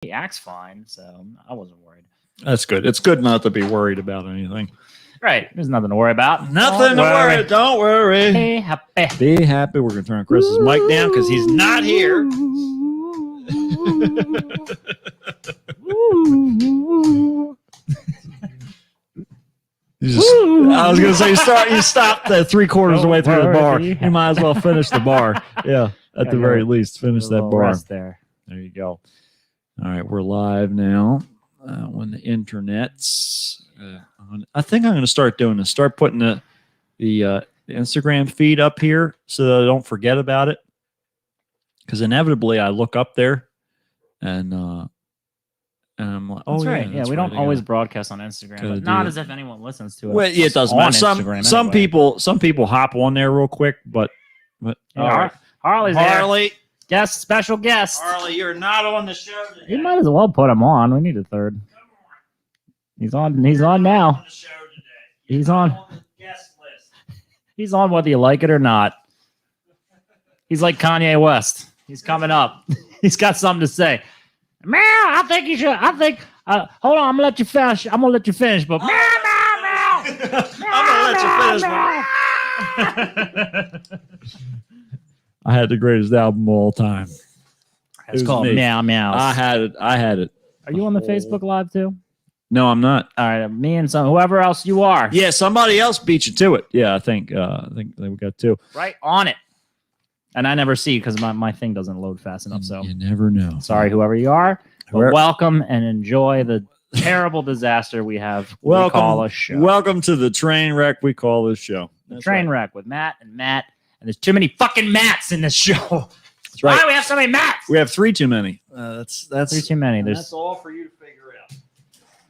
He acts fine, so I wasn't worried. That's good. It's good not to be worried about anything. Right. There's nothing to worry about. Nothing to worry. Don't worry. Be happy. Be happy. We're going to turn Chris's mic down because he's not here. I was going to say, you stopped 3/4 of the way through the bar. You might as well finish the bar. Yeah, at the very least, finish that bar. There you go. All right, we're live now on the internets. I think I'm going to start doing this. Start putting the Instagram feed up here so that I don't forget about it. Because inevitably I look up there and I'm like, oh, that's yeah. right. Yeah, we don't always broadcast on Instagram, but not as if anyone listens to it. Well, yeah, it doesn't matter. Some people hop on there real quick, but all right. Harley's Harley. There. Special guest. Harley, you're not on the show today. You might as well put him on. We need a third. He's on. He's on now. He's on. He's on whether you like it or not. He's like Kanye West. He's coming up. He's got something to say. Meow, I think you should. I think. Hold on, I'm gonna let you finish. But meow, meow, meow. I'm gonna let you finish. I had the greatest album of all time. It's called Meow Meow. I had it. Are you on the Facebook Live too? No, I'm not. All right, me and whoever else you are. Yeah, somebody else beat you to it. Yeah, I think we got two. Right on it. And I never see because my thing doesn't load fast enough. So you never know. Sorry, whoever you are. But welcome and enjoy the terrible disaster we have. We call a show. Welcome to the train wreck we call this show. The train wreck with Matt. And there's too many fucking Matts in this show. That's right. Why do we have so many Matts? We have three too many. That's three too many. That's all for you to figure out.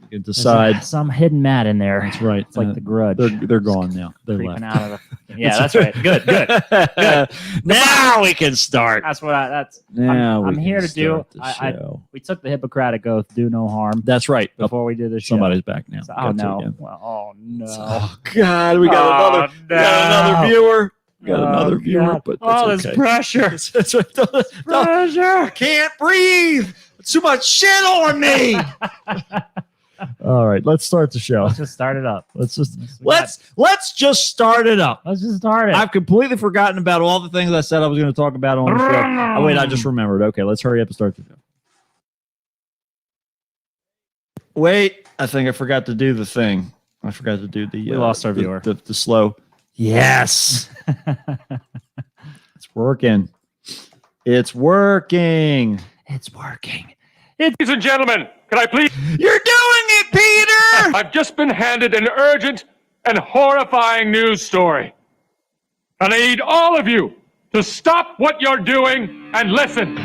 You can decide. Some hidden Matt in there. That's right. It's like the Grudge. They're gone now. They're creeping left. out of the. Yeah, that's right. Good. Now we can start. That's what I'm here to do. We took the Hippocratic Oath, do no harm. That's right. Before we did the show. Somebody's back now. So, oh no! Oh no! Oh God! We got another viewer. Got another viewer, but that's this pressure. Pressure. I can't breathe. It's too much shit on me. All right, let's start the show. Let's just start it up. Let's just start it up. Let's just start it. I've completely forgotten about all the things I said I was going to talk about on the show. Oh, wait, I just remembered. Okay, let's hurry up and start the show. Wait, I think I forgot to do the thing. I forgot to do the. We lost our viewer. The slow. Yes. It's working. It's working. Ladies and gentlemen, can I please? You're doing it, Peter! I've just been handed an urgent and horrifying news story. And I need all of you to stop what you're doing and listen.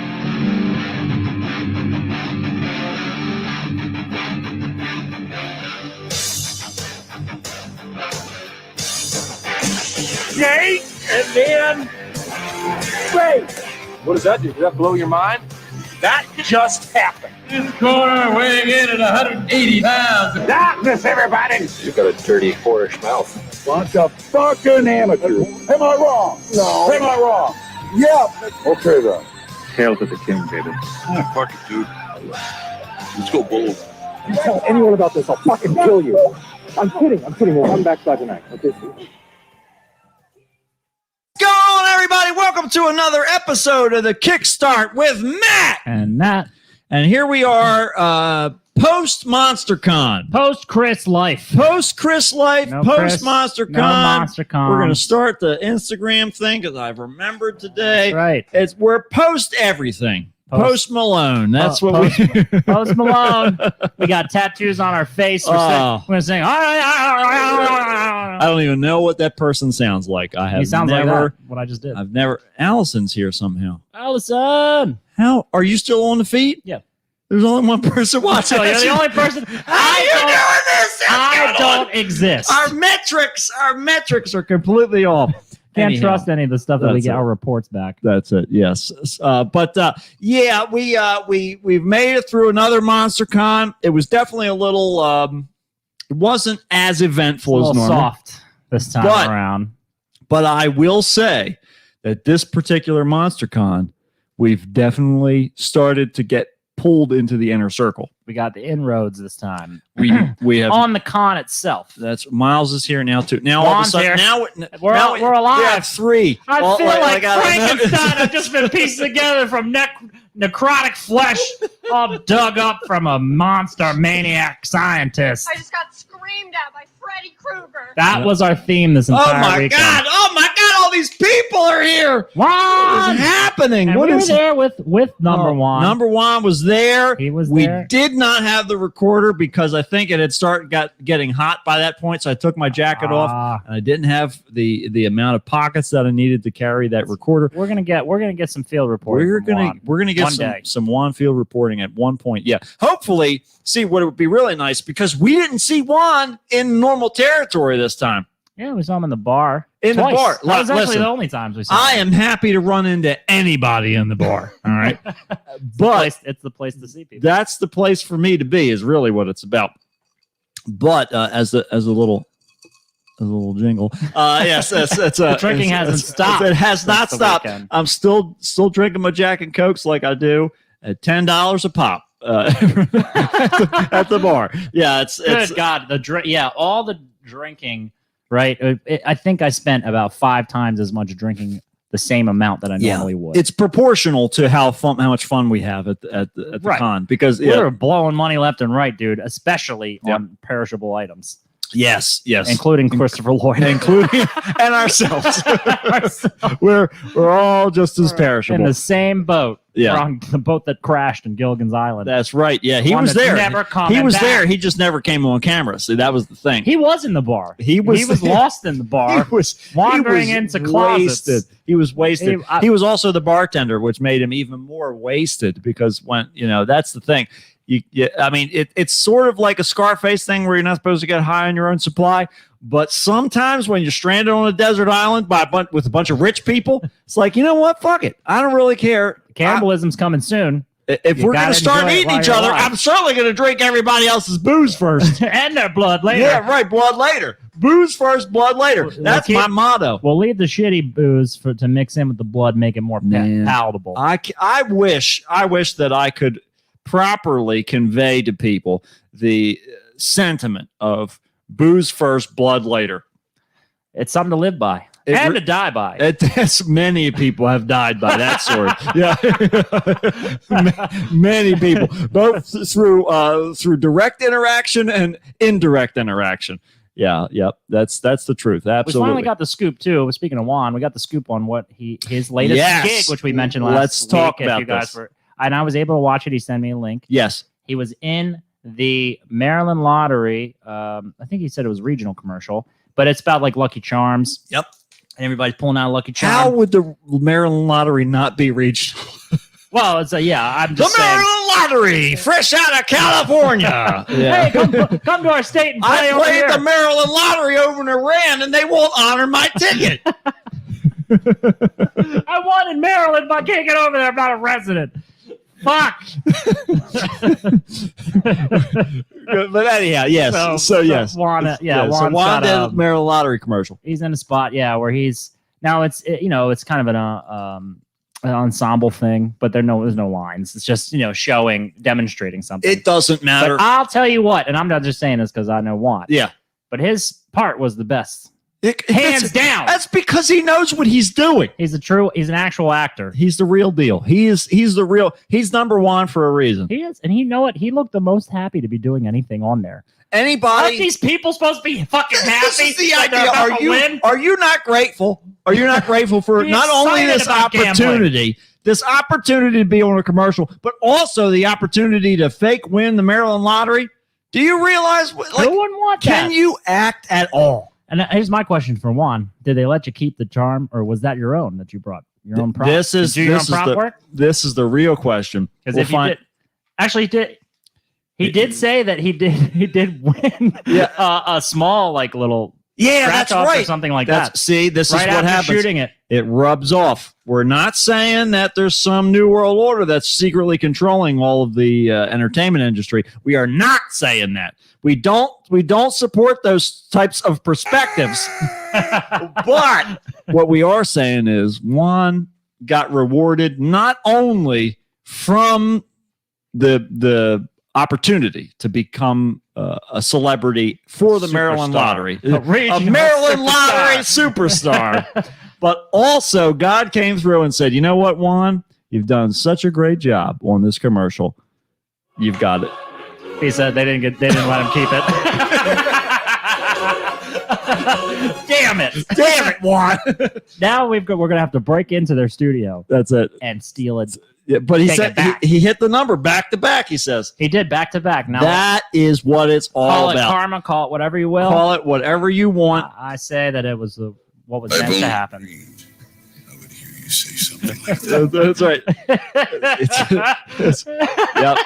Yay! And then... Wait! What does that do? Did that blow your mind? That just happened. This corner weighing in at 180 pounds. Darkness, everybody! You've got a dirty, whorish mouth. Bunch of fucking amateurs. Am I wrong? No. Am I wrong? Yeah. Okay, then. Hail to the king, baby. Oh, fuck it, dude. Let's go bold. If you tell anyone about this, I'll fucking kill you. I'm kidding. We'll come back by tonight. Okay, Go on, everybody. Welcome to another episode of the Kickstart with Matt. And Matt. And here we are, post MonsterCon. Post Chris life. Post Chris life, no post Chris, MonsterCon. No MonsterCon. We're going to start the Instagram thing because I've remembered today. That's right. We're post everything. Post Malone. That's what we Post Malone. We got tattoos on our face. We're going to sing. I don't even know what that person sounds like. I have he sounds never. Like that, what I just did. I've never. Allison's here somehow. Allison. How are you still on the feed? Yeah. There's only one person watching. You're the only person. How are you doing this? I don't exist. Our metrics are completely off. Can't trust any of the stuff that we get our reports back. That's it. Yes. Yeah, we've made it through another MonsterCon. It was definitely a little it wasn't as eventful as normal. Soft this time around. But I will say that this particular MonsterCon, we've definitely started to get pulled into the inner circle. We got the inroads this time We have on the con itself. that's Miles is here now too. Now all of a Juan's sudden here. now We're alive. We have 3. I Well, feel like got- Frankenstein. I've just been pieced together from necrotic flesh, all dug up from a monster maniac scientist. I just got screamed at by Freddy Krueger. That was our theme this entire weekend. Oh my God! All these people are here. Juan! What's happening? And What we were is there with number Oh, one. Number 1 was there. He was We there. did not have the recorder because I think it had got getting hot by that point. So I took my jacket off, Ah, and I didn't have the amount of pockets that I needed to carry that recorder. we're gonna get some field reporting. We're from gonna Juan. we're gonna get One day. some Juan Field reporting at one point. Yeah, hopefully. See what it would be really nice because we didn't see Juan in normal territory this time. Yeah, we saw him in the bar. In the Twice. bar. That was actually Listen, the only times we saw I him. am happy to run into anybody in the bar. All right, but It's the place to see people. that's the place for me to be. Is really what it's about. But as a little jingle, yes, it's The drinking hasn't stopped It has since not the stopped. weekend. I'm still drinking my Jack and Cokes like I do at $10 a pop at the bar. Yeah, it's Good God, all the drinking. Right, I think I spent about 5 times as much drinking the same amount that I normally would. it's proportional to how much fun we have at the Right. con because We're blowing money left and right, dude, especially Yep. on perishable items, yes, including Christopher Lloyd. including and ourselves. we're all just as in perishable. the same boat. Yeah. Wrong, the boat that crashed in Gilligan's Island. That's right. Yeah, he One was that's there. never coming He was back. there. He just never came on camera. See, that was the thing. He was in the bar. He was lost in the bar. He was wandering he was into closets. wasted. He was wasted. He- I- He was also the bartender, which made him even more wasted because when that's the thing. I mean, it's sort of like a Scarface thing where you're not supposed to get high on your own supply. But sometimes when you're stranded on a desert island with a bunch of rich people, it's like, you know what? Fuck it. I don't really care. Cannibalism's coming soon. If You we're going gotta to start enjoy it eating while each you're other, alive. I'm certainly going to drink everybody else's booze first. And their blood later. Yeah, right. Blood later. Booze first, blood later. That's my motto. We'll leave the shitty booze to mix in with the blood, make it more Man. palatable. I wish that I could properly convey to people the sentiment of booze first, blood later. It's something to live by It and re- to die by. That's many people have died by that sword. Yeah, many people, both through direct interaction and indirect interaction. Yeah, yep. That's the truth. We Absolutely. finally got the scoop too. Speaking of Juan, we got the scoop on what his latest Yes. gig, which we mentioned last Let's week. talk if about you guys this. were, and I was able to watch it. He sent me a link. Yes. He was in the Maryland Lottery. I think he said it was regional commercial, but it's about like Lucky Charms. Yep. And everybody's pulling out a Lucky How Charm. would the Maryland Lottery not be regional? Well, it's I'm The just saying. Maryland Lottery, fresh out of California. Hey, come to our state and play I over played here. the Maryland Lottery over in Iran, and they won't honor my ticket. I won in Maryland, but I can't get over there. I'm not a resident. Fuck. But anyhow, yes. So yes. Juan, So Juan's Juan got, did a Maryland Lottery commercial. he's in a spot, where he's now. It's kind of an ensemble thing, but there's no lines. It's just demonstrating something. It doesn't matter. But I'll tell you what, and I'm not just saying this because I know Juan. Yeah. But his part was the best, hands Hands down. That's because he knows what he's doing. He's an actual actor. He's the real deal. He's number one for a reason. He is, and you know what? He looked the most happy to be doing anything on there. Aren't Anybody. these people supposed to be fucking happy? This is the that they're idea. about to win? Are you not grateful? Are you not grateful for Be not only excited this about opportunity, to be on a commercial, but also the opportunity to fake win the Maryland Lottery? Do you realize? Who wouldn't want that? Can you act at all? And here's my question for Juan: did they let you keep the charm, or was that your own that you brought? Your own prop? This is Did you do your this own is prop the work? this is the real question. Because We'll if find- you did, actually, he did say that he did win a small little Yeah, scratch that's off or right. something like That's that. see, this Right is what after happens. shooting it. It rubs off. We're not saying that there's some new world order that's secretly controlling all of the entertainment industry. We are not saying that. We don't support those types of perspectives. But what we are saying is Juan got rewarded not only from the opportunity to become a celebrity for the Maryland Superstar. Lottery, A a regional Maryland superstar. Lottery superstar. But also, God came through and said, "You know what, Juan? You've done such a great job on this commercial. You've got it." He said they didn't let him keep it. Damn it, Juan. Now we're gonna have to break into their studio That's it. and steal it. Yeah, but he Take said it back. he hit the number back to back. He says He did back to back. Now that is what it's all call it about. karma, call it whatever you will. Call it whatever you want. I say that it was what was meant to happen. I would hear you say something like that. That's right. Yep.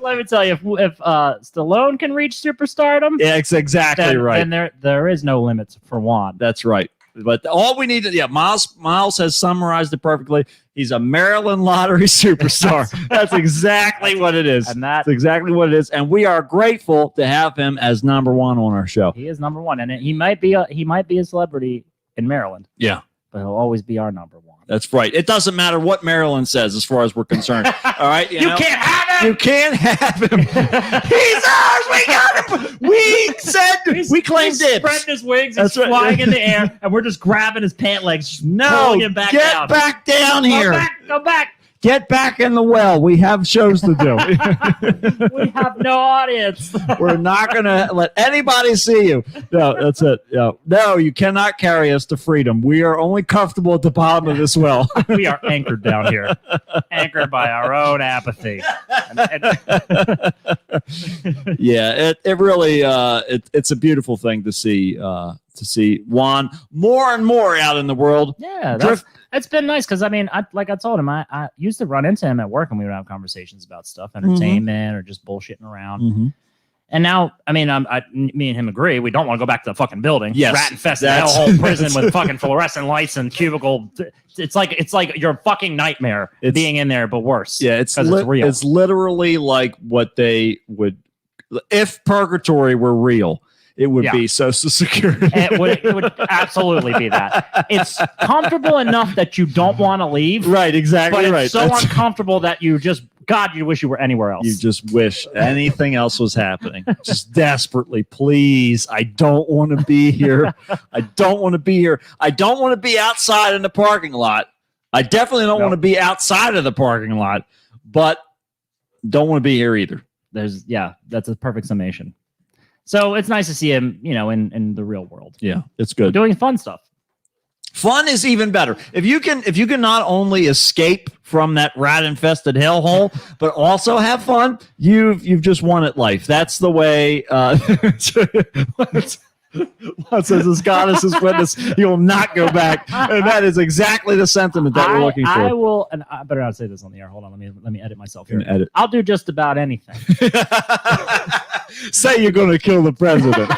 Let me tell you, if Stallone can reach superstardom, Yeah, it's exactly then, right. then there is no limits for Juan. That's right. But all we need to, Miles has summarized it perfectly. He's a Maryland Lottery superstar. That's exactly what it is. And That's exactly what it is. And we are grateful to have him as number one on our show. he is number one, and he might be a celebrity in Maryland. Yeah. But he'll always be our number one. That's right. It doesn't matter what Maryland says as far as we're concerned. All right. You can't have You can't have him. He's ours. We got him. We said we claimed He's dibs. spreading his wings. That's He's right. flying in the air, and we're just grabbing his pant legs, just No, pulling him back get down. back down here. Go back. Get back in the well. We have shows to do. We have no audience. We're not going to let anybody see you. No, that's it. No, you cannot carry us to freedom. We are only comfortable at the bottom of this well. We are anchored down here, anchored by our own apathy. Yeah, it really it's a beautiful thing to see Juan more and more out in the world. Yeah, Drift- it's been nice because I mean, I told him, I used to run into him at work and we would have conversations about stuff, entertainment or just bullshitting around. Mm-hmm. And now, I mean, me and him agree we don't want to go back to the fucking building. Yes, rat infested that's- hellhole prison with fucking fluorescent lights and cubicle. It's like your fucking nightmare being in there, but worse. Yeah, it's 'cause it's real. It's literally like what they would if purgatory were real. It would be Social Security. It would absolutely be that. It's comfortable enough that you don't want to leave. Right, exactly But it's right. so That's- uncomfortable that you just, God, you wish you were anywhere else. You just wish anything else was happening. Just desperately, please. I don't want to be here. I don't want to be here. I don't want to be outside in the parking lot. I definitely don't want to be outside of the parking lot, but don't want to be here either. That's a perfect summation. So it's nice to see him, in the real world. Yeah, it's good. Doing fun stuff. Fun is even better. If you can not only escape from that rat infested hellhole, but also have fun, you've just won at life. That's the way. What says as God is his witness, he will not go back, and that is exactly the sentiment that we're looking for. I will, and I better not say this on the air. Hold on, let me edit myself here. Edit. I'll do just about anything. Say you're going to kill the president.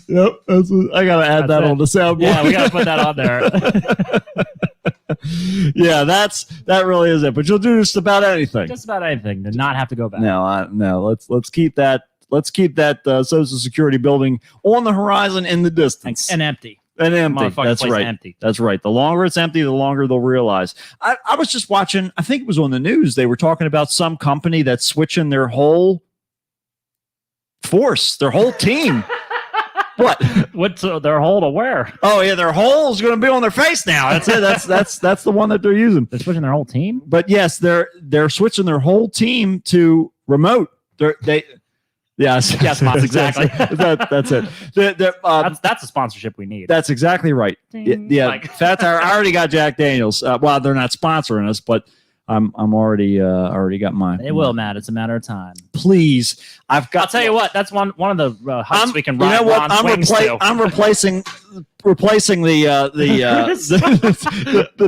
Yep, I got to add that on the soundboard. Yeah, we got to put that on there. Yeah, that really is it. But you'll do just about anything. Just about anything to not have to go back. No. Let's keep that. Let's keep that Social Security building on the horizon in the distance And empty. and empty. Motherfucking That's place right. empty. That's right. The longer it's empty, the longer they'll realize. I was just watching. I think it was on the news. They were talking about some company that's switching their whole force, their whole team. What? What's their hole to wear? Oh yeah, their hole is going to be on their face now. That's it. That's the one that they're using. They're switching their whole team. But yes, they're switching their whole team to remote. Yes, Moss, exactly. That's it. That's a sponsorship we need. That's exactly right. Ding. Yeah, Like- I already got Jack Daniels. Well, they're not sponsoring us, but I'm already got mine. It will, Matt. It's a matter of time. Please, I've got. I'll tell you what. That's one of the heights we can ride. You know what? Ron's wings to. I'm replacing the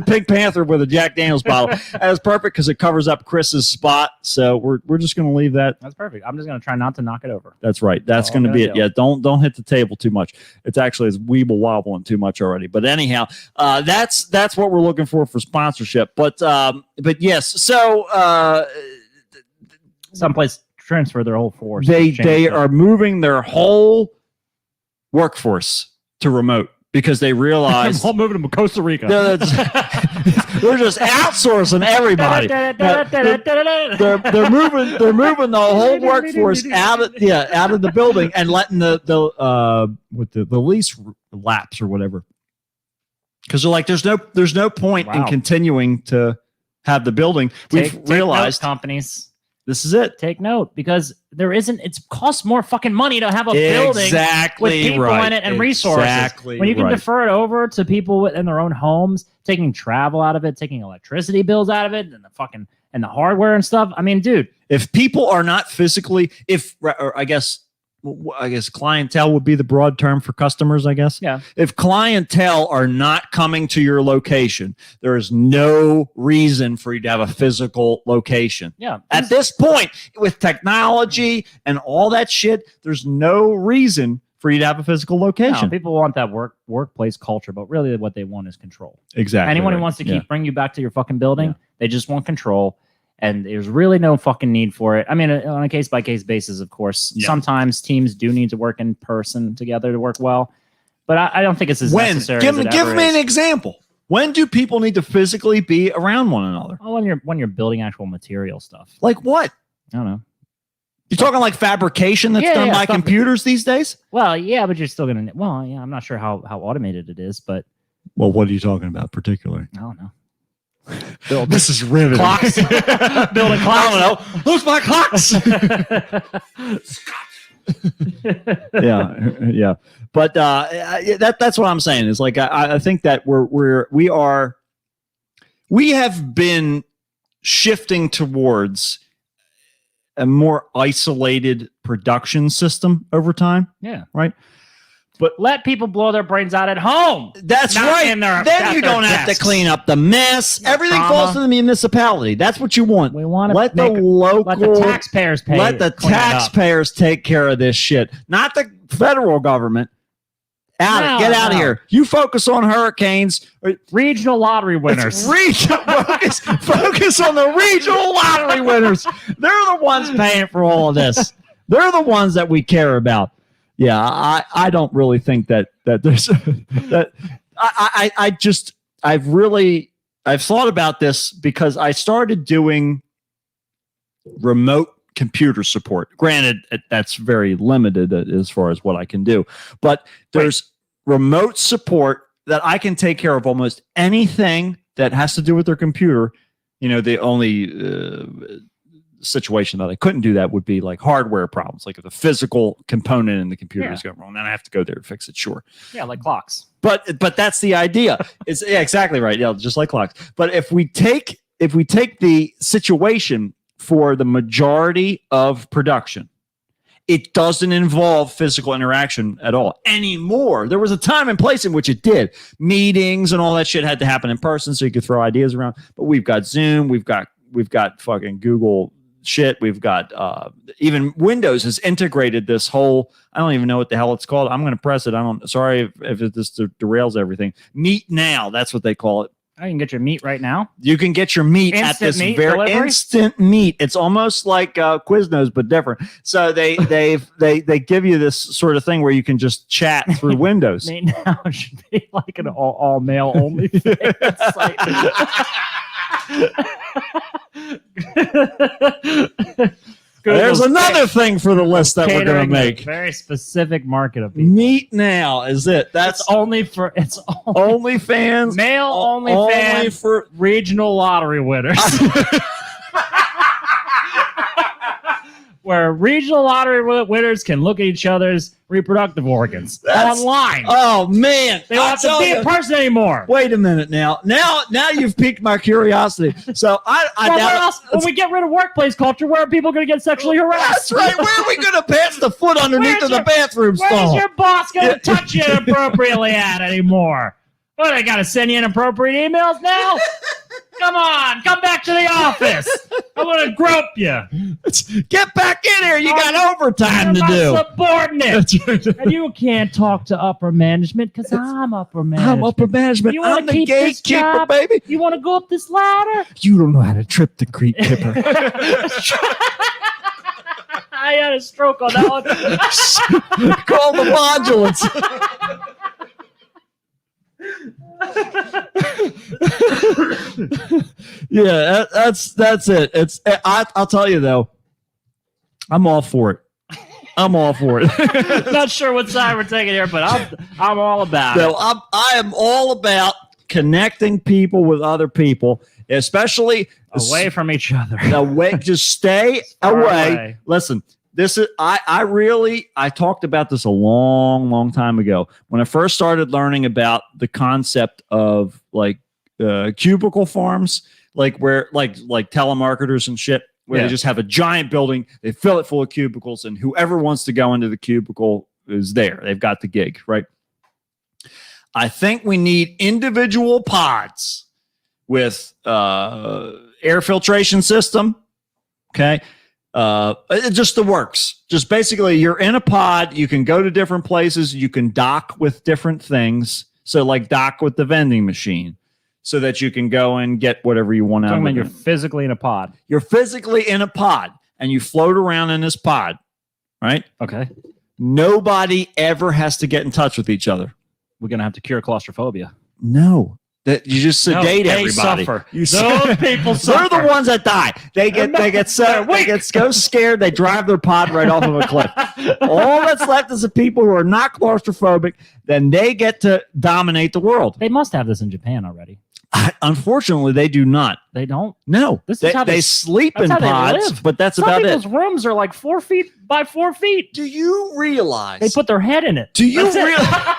Pink Panther with a Jack Daniels bottle. That is perfect because it covers up Chris's spot. So we're just going to leave that. That's perfect. I'm just going to try not to knock it over. That's right. That's all going to I'm be gonna it. do. Yeah, don't hit the table too much. It's weeble wobbling too much already. But anyhow, that's what we're looking for sponsorship. But yes, so Someplace transfer their whole force. they Change it. are moving their whole workforce to remote because they realized I'm all moving to Costa Rica. they're just outsourcing everybody. They're moving the whole workforce out of the building and letting the lease lapse or whatever. Because they're like, there's no point in Wow. continuing to have the building. We've Take realized note, companies. this is it. Take note because it costs more fucking money to have a building Exactly with people right. in it and resources. Exactly When you can right. defer it over to people in their own homes, taking travel out of it, taking electricity bills out of it, and the hardware and stuff. I mean, dude, If people are not physically, or I guess clientele would be the broad term for customers, I guess. yeah. If clientele are not coming to your location, there is no reason for you to have a physical location. Yeah. At this point, with technology and all that shit, there's no reason for you to have a physical location. No, people want that workplace culture, but really what they want is control. Exactly. Anyone who right. wants to Yeah. bring you back to your fucking building, Yeah. they just want control. And there's really no fucking need for it. I mean, on a case-by-case basis, of course. Yeah. Sometimes teams do need to work in person together to work well. But I don't think it's as When? necessary Give as it me ever an is. example. When do people need to physically be around one another? Oh, when you're building actual material stuff. Like what? I don't know. You talking like fabrication that's Yeah, done yeah, by stuff- computers these days? Well, yeah, but you're still going to... Well, yeah, I'm not sure how automated it is, but Well, what are you talking about particularly? I don't know. This is riveting. Clocks. Building clocks. I don't know. Who's my clocks? yeah. But that's what I'm saying. Is like I think that we have been shifting towards a more isolated production system over time. Yeah. Right. But let people blow their brains out at home. That's Not right. in their- Then at you their don't have to desks. clean up the mess. No Everything trauma. falls to the municipality. That's what you want. We want to Let the local, let the taxpayers pay. let the clean it up. taxpayers take care of this shit, not the federal government. Get out of no. here. You focus on hurricanes. Regional lottery winners. Focus on the regional lottery winners. They're the ones paying for all of this. They're the ones that we care about. Yeah, I don't really think that there's that. I've thought about this because I started doing remote computer support. Granted, that's very limited as far as what I can do, but there's remote support that I can take care of almost anything that has to do with their computer. You know, the only situation that I couldn't do that would be like hardware problems, like if the physical component in the computer is going wrong, then I have to go there to fix it. Sure. Yeah, like clocks. But that's the idea. It's exactly right. Yeah, just like clocks. But if we take the situation for the majority of production, it doesn't involve physical interaction at all anymore. There was a time and place in which it did. Meetings and all that shit had to happen in person so you could throw ideas around. But we've got Zoom, we've got fucking Google shit. We've got even Windows has integrated this whole, I don't even know what the hell it's called. I'm going to press it. Sorry if it just derails everything. Meet Now. That's what they call it. I can get your meat right now. You can get your meat at Instant this meat very delivery? instant meat. It's almost like Quiznos, but different. So they give you this sort of thing where you can just chat through Windows. Meat now should be like an all male only site. There's another thing for the list that we're going catering to a make. very specific market of people. Meet Now is it? That's It's only OnlyFans. male only Only fans for regional lottery winners. Where regional lottery winners can look at each other's reproductive organs That's- online. Oh man, They don't I'll have to tell be you. in person anymore. Wait a minute now. Now you've piqued my curiosity. So Well, where else? When we get rid of workplace culture, where are people going to get sexually harassed? That's right. Where are we going to pass the foot underneath Where's of the your- bathroom Where's stall? your boss going to touch you inappropriately at anymore? Well, they got to send you inappropriate emails now? Come on, come back to the office. I'm going to grope you. Get back in here. You got overtime to You're do. my subordinate. And you can't talk to upper management because I'm upper management. I'm upper management. You wanna I'm the keep this gatekeeper, job? baby. You want to go up this ladder? You don't know how to trip the creep kipper. I had a stroke on that one. Call the modulants. Yeah, that's it. I'll tell you though, I'm all for it. I'm all for it. Not sure what side we're taking here, but I'm all about So it. I am all about connecting people with other people, especially Away from each other. away. Just stay Far away. away. Listen, this is I talked about this a long time ago when I first started learning about the concept of like cubicle farms, like where like telemarketers and shit, where Yeah. they just have a giant building, they fill it full of cubicles, and whoever wants to go into the cubicle is there. They've got the gig, right? I think we need individual pods with air filtration system. Okay. It just the works. Just basically you're in a pod. You can go to different places. You can dock with different things. So like dock with the vending machine so that you can go and get whatever you want out Talking of about it. you're physically in a pod. You're physically in a pod and you float around in this pod, right? Okay. Nobody ever has to get in touch with each other. We're going to have to cure claustrophobia. No. That you just No, sedate they everybody. suffer. You Those people They're suffer. the ones that die. They get so scared they drive their pod right off of a cliff. All that's left is the people who are not claustrophobic. Then they get to dominate the world. They must have this in Japan already. Unfortunately, they do not. They don't. No, This is they, how they they- sleep that's in how they pods, live. but that's Some about people's it. rooms are like 4 feet by 4 feet. Do you realize? They put their head in it. Do you That's it. realize?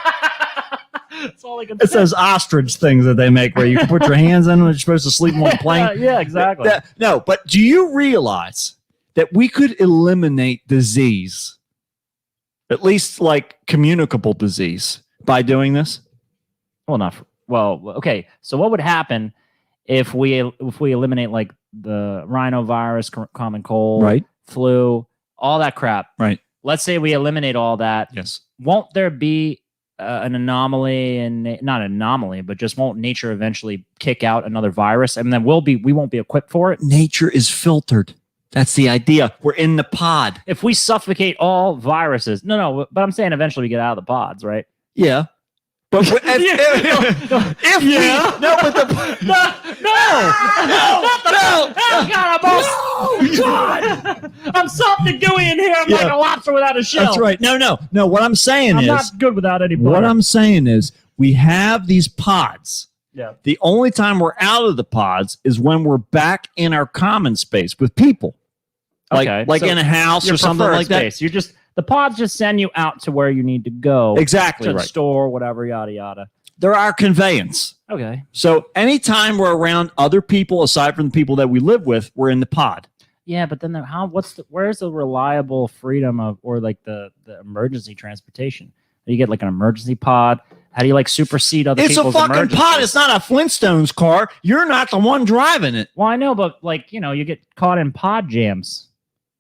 That's all I can It's say. those ostrich things that they make where you can put your hands in when you're supposed to sleep on a plane. Yeah, exactly. No, but do you realize that we could eliminate disease, at least like communicable disease, by doing this? Well, not for, well. Okay. So what would happen if we eliminate like the rhinovirus, common cold, Right. flu, all that crap? Right. Let's say we eliminate all that. Yes. Won't there be an anomaly, and not an anomaly, but just won't nature eventually kick out another virus, and then we won't be equipped for it? Nature is filtered. That's the idea. We're in the pod. If we suffocate all viruses, no, but I'm saying eventually we get out of the pods, right? Yeah. But if Yeah. we, no, but the no, Oh God, I'm something gooey in here. I'm like Yeah. a lobster without a shell. that's right. No. What I'm saying I'm is, not good without any butter. what I'm saying is, we have these pods. Yeah. The only time we're out of the pods is when we're back in our common space with people, like So in a house your or something preferred like space. You just the pods just send you out to where you need to go. that. Exactly To the right. store, whatever, yada yada. They're our conveyance. Okay. So anytime we're around other people aside from the people that we live with, we're in the pod. Yeah, but then where's the reliable freedom of, or like the emergency transportation? Do you get like an emergency pod? How do you like supersede other It's a people's fucking emergencies? pod. It's not a Flintstones car. You're not the one driving it. Well, I know, but like, you get caught in pod jams,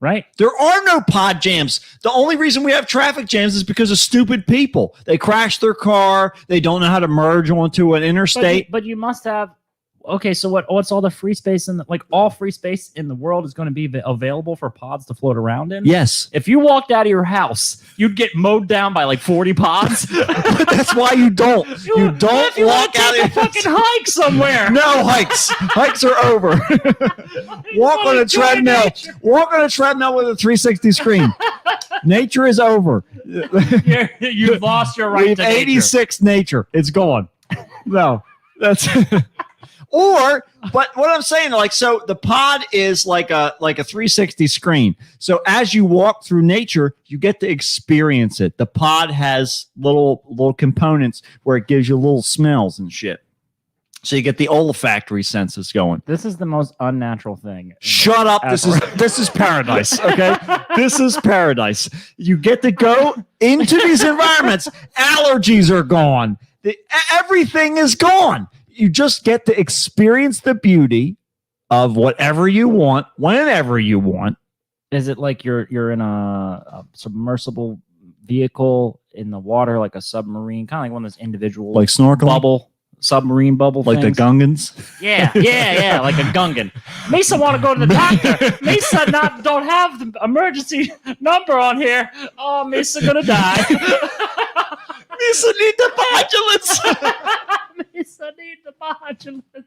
right? There are no pod jams. The only reason we have traffic jams is because of stupid people. They crash their car. They don't know how to merge onto an interstate. But you must have. Okay, so what's all the free space all free space in the world is going to be available for pods to float around in? Yes. If you walked out of your house, you'd get mowed down by like 40 pods. But that's why you don't. You don't if you wanna walk out take of a fucking hike somewhere. No hikes. Hikes are over. Walk on wanna a enjoy treadmill. nature. Walk on a treadmill with a 360 screen. Nature is over. You've lost your right We've to nature. 86 nature. It's gone. No, that's but what I'm saying, like, so the pod is like a 360 screen. So as you walk through nature, you get to experience it. The pod has little components where it gives you little smells and shit. So you get the olfactory senses going. This is the most unnatural thing. Shut up. This is paradise. Okay. This is paradise. You get to go into these environments. Allergies are gone. Everything is gone. You just get to experience the beauty of whatever you want, whenever you want. Is it like you're in a submersible vehicle in the water, like a submarine, kind of like one of those individual Like snorkeling? submarine bubble Like things? the Gungans? Yeah, like a Gungan. Mesa want to go to the doctor. Mesa don't have the emergency number on here. Oh, Mesa gonna die. Mesa need the modulants. need the modulus.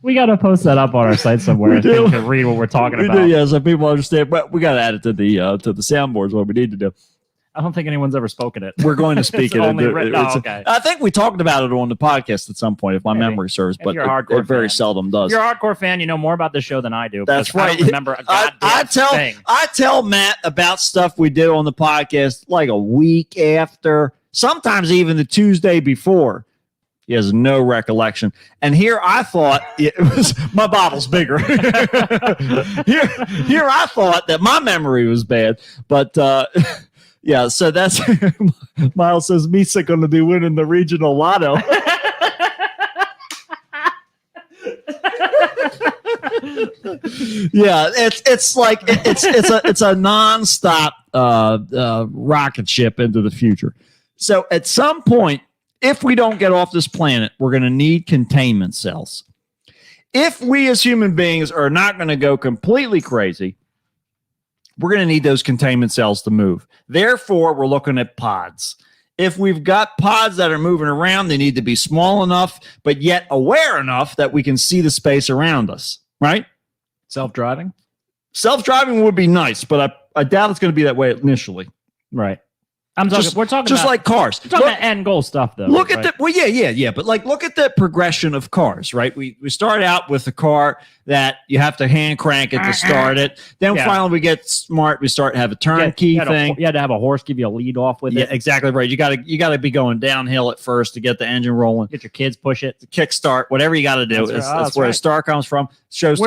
We got to post that up on our site somewhere. We do. So you can read what we're talking We about. do, yeah, so people understand. But we got to add it to the soundboards. What we need to do. I don't think anyone's ever spoken it. We're going to speak It's it. only It- written- it's- oh, okay. I think we talked about it on the podcast at some point, if my Maybe. memory serves, If but you're a hardcore it very fan. seldom If does. you're a hardcore fan, you know more about this show than I do. That's because I right. don't remember a goddamn thing. I tell Matt about stuff we did on the podcast like a week after, sometimes even the Tuesday before. He has no recollection. And here I thought it was my bottle's bigger. here I thought that my memory was bad, but yeah. So that's Miles says Misa going to be winning the regional lotto. Yeah, it's like it's a nonstop rocket ship into the future. So at some point, if we don't get off this planet, we're going to need containment cells. If we as human beings are not going to go completely crazy, we're going to need those containment cells to move. Therefore, we're looking at pods. If we've got pods that are moving around, they need to be small enough, but yet aware enough that we can see the space around us, right? Self-driving? Self-driving would be nice, but I doubt it's going to be that way initially. Right. I'm talking. Just- we're talking Just about, like cars. we're talking Look- about end goal stuff, though. Look at right? the well, yeah. But like, look at the progression of cars, right? We start out with a car that you have to hand crank it to start it. Then Yeah. finally we get smart. We start to have a turnkey you had thing. You had to have a horse give you a lead off with Yeah, it. exactly right. You gotta be going downhill at first to get the engine rolling. Get your kids push it. Kickstart, whatever you got to do. That's right. That's, Oh, that's that's where the right. star comes from. Shows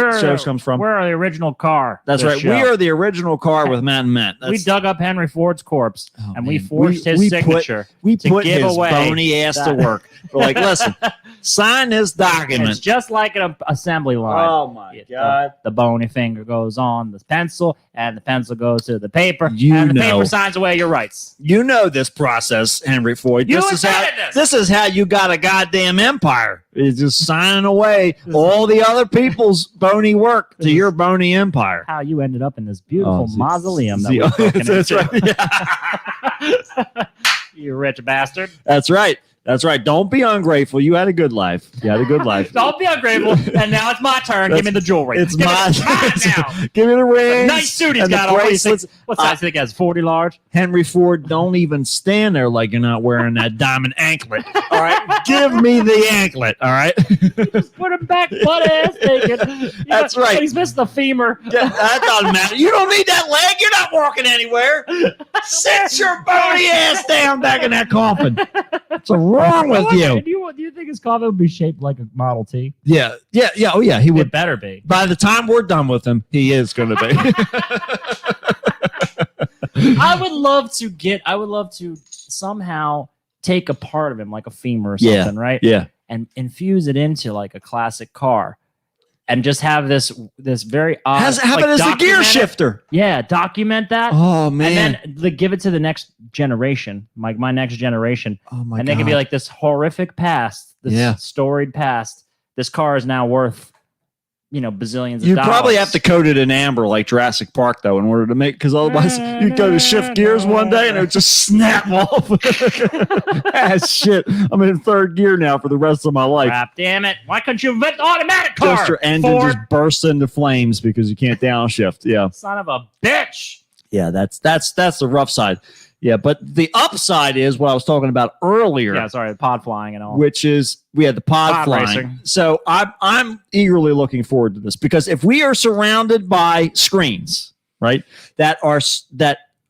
comes from. We're the original car. That's this right. show. We are the original car with Matt and Matt. We dug up Henry Ford's corpse Oh, and we man. forged his we signature. We to put give his away bony ass to that- work. We're like, listen, sign this It's document. just like an assembly line. Oh my It- god! The bony finger goes on the pencil, and the pencil goes to the paper, You and the know. paper signs away your rights. You know this process, Henry Ford. You This is how invented this. this is how you got a goddamn empire. It's just signing away all the other people's bony work to your bony empire. How you ended up in this beautiful Oh, mausoleum that see- we've broken that's into. right. You rich bastard. That's right. That's right. Don't be ungrateful. You had a good life. You had a good life. Don't be ungrateful. And now it's my turn. Give me the jewelry. It's Give mine. It's mine now. Give me the ring. Nice suit he's and the got on. What do you think? bracelets. What size do you think he has? 40 large? Henry Ford, don't even stand there like you're not wearing that diamond anklet. All right, give me the anklet. All right, Just put him back butt ass naked. That's right. He's missed the femur. that doesn't matter. You don't need that leg. You're not walking anywhere. Sit your bony ass down back in that coffin. What's wrong with you? Do you think his coffin would be shaped like a Model T? Yeah. Oh yeah, he It would. better be. By the time we're done with him, he is going to be. I would love to somehow take a part of him, like a femur or Yeah. something, right? Yeah. And infuse it into like a classic car. And just have this very odd Have it as a gear document it. shifter. Yeah, document that. Oh man. And then give it to the next generation, like my next generation. Oh my And god. they can be like this horrific past, this Yeah. storied past. This car is now worth, bazillions of You dollars. probably have to coat it in amber like Jurassic Park, though, in order to make, because otherwise you'd go to shift gears one day and it would just snap off. Ah, shit. I'm in third gear now for the rest of my life. Crap, damn it. Why couldn't you invent an automatic car? Just your engine Ford? just bursts into flames because you can't downshift. Yeah. Son of a bitch. Yeah, that's the rough side. Yeah, but the upside is what I was talking about earlier. Yeah, sorry, the pod flying and all. Which is we had the pod Pod flying. racing. So I'm eagerly looking forward to this because if we are surrounded by screens, right, that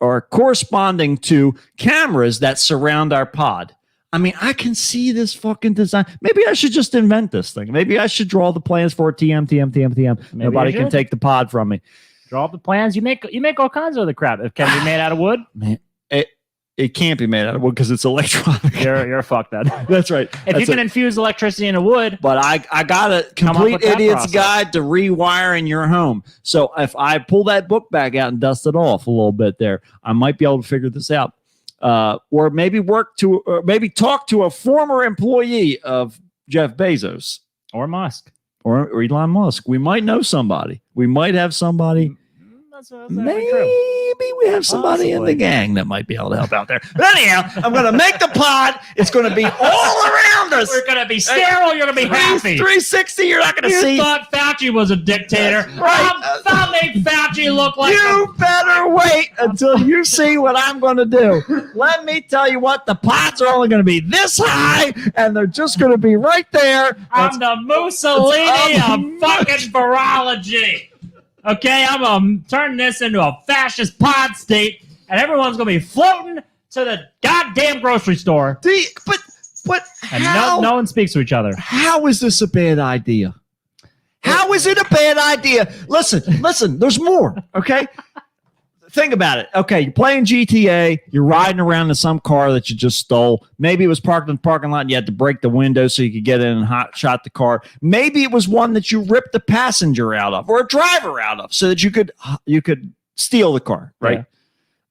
are corresponding to cameras that surround our pod. I mean, I can see this fucking design. Maybe I should just invent this thing. Maybe I should draw the plans for it. TM. Nobody you can should. take the pod from me. Draw up the plans. You make all kinds of other crap. It can be made out of wood. Man, it can't be made out of wood because it's electronic. You're a fuck that. That's right. If That's you can it. infuse electricity into wood, But I got a Come up complete with that idiot's process. guide to rewiring your home. So if I pull that book back out and dust it off a little bit there, I might be able to figure this out. Or maybe maybe talk to a former employee of Jeff Bezos or Musk. or Elon Musk. We might know somebody. We might have somebody. That's actually true. maybe we have somebody in the Possibly. gang that might be able to help out there. But anyhow, I'm going to make the pod. It's going to be all around us. We're gonna be sterile. You're gonna be happy. 360. You're not going to You see. thought Fauci was a dictator. That's right. I'll make Fauci look like You better wait until you see what I'm going to do. Let me tell you what, the pods are only going to be this high, and they're just going to be right there. I'm the Mussolini of fucking virology. Okay, I'm gonna turn this into a fascist pod state, and everyone's gonna be floating to the goddamn grocery store, But and how, no one speaks to each other. how is this a bad idea? How is it a bad idea? Listen, there's more, okay? Think about it. Okay, you're playing GTA, you're riding around in some car that you just stole. Maybe it was parked in the parking lot and you had to break the window so you could get in and hot shot the car. Maybe it was one that you ripped the passenger out of or a driver out of so that you could steal the car, right? Yeah.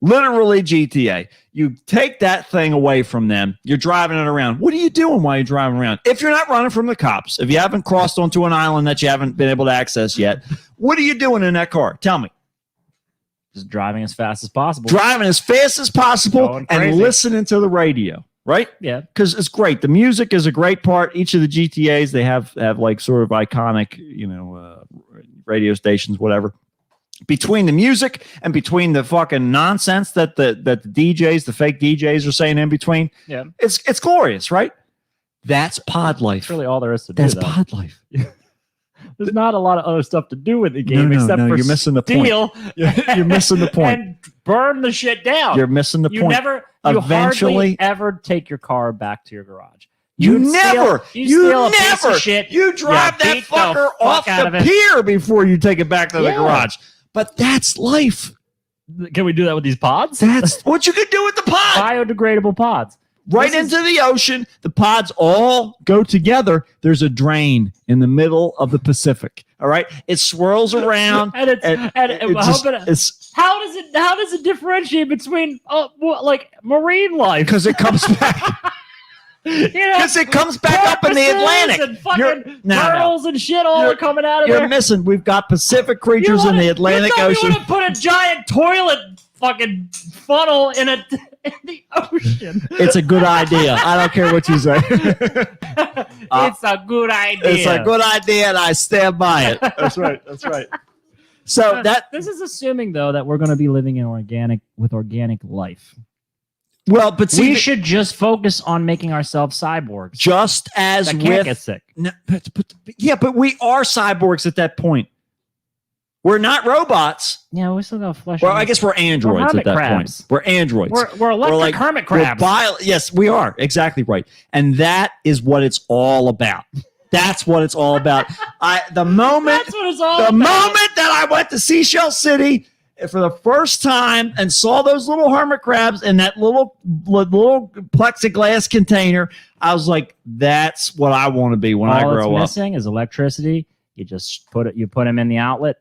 Literally GTA. You take that thing away from them. You're driving it around. What are you doing while you're driving around? If you're not running from the cops, if you haven't crossed onto an island that you haven't been able to access yet, what are you doing in that car? Tell me. Just driving as fast as possible. Driving as fast as possible Going and crazy. listening to the radio, right? Yeah. Because it's great. The music is a great part. Each of the GTAs, they have like sort of iconic, radio stations, whatever. Between the music and between the fucking nonsense that the DJs, the fake DJs are saying in between, Yeah. it's glorious, right? That's pod life. That's really all there is to do. That's though. pod life. There's not a lot of other stuff to do with the game No, except for you're missing the point. steal. You're missing the point. And burn the shit down. You're missing the you point. never, Eventually- hardly ever take your car back to your garage. You You'd never, steal, you steal a piece never, of shit. you drive you that beat the fucker fuck off out the of it. pier before you take it back to the Yeah. garage. But that's life. Can we do that with these pods? That's what you could do with the pod. Biodegradable pods. Right This into the ocean. The pods all go together. There's a drain in the middle of the Pacific. All right. It swirls around. And it's and and it just- it's how does it differentiate between like marine life? because it comes back. Because it comes back up in the porpoises Atlantic. and fucking No. turtles and shit all You're- are coming out of You're there. missing. We've got Pacific creatures in the Atlantic Ocean. You want to put a giant toilet fucking funnel in the ocean. It's a good idea. I don't care what you say. It's a good idea. It's a good idea, and I stand by it. That's right. That's right. So This is assuming though that we're going to be living in organic life. but see, We should just focus on making ourselves cyborgs just as that can't with get sick. no, but we are cyborgs at that point. We're not robots. Yeah, we still got flesh. Well, on I us. guess we're androids hermit at that crabs. point. We're androids. we're electric like- hermit We're crabs. yes, we are. Exactly right. And that is what it's all about. That's what it's all about. The moment That's what it's all the about. moment that I went to Seashell City for the first time and saw those little hermit crabs in that little plexiglass container, I was like, that's what I want to be when I all grow it's up. missing is electricity. You just put them in the outlet.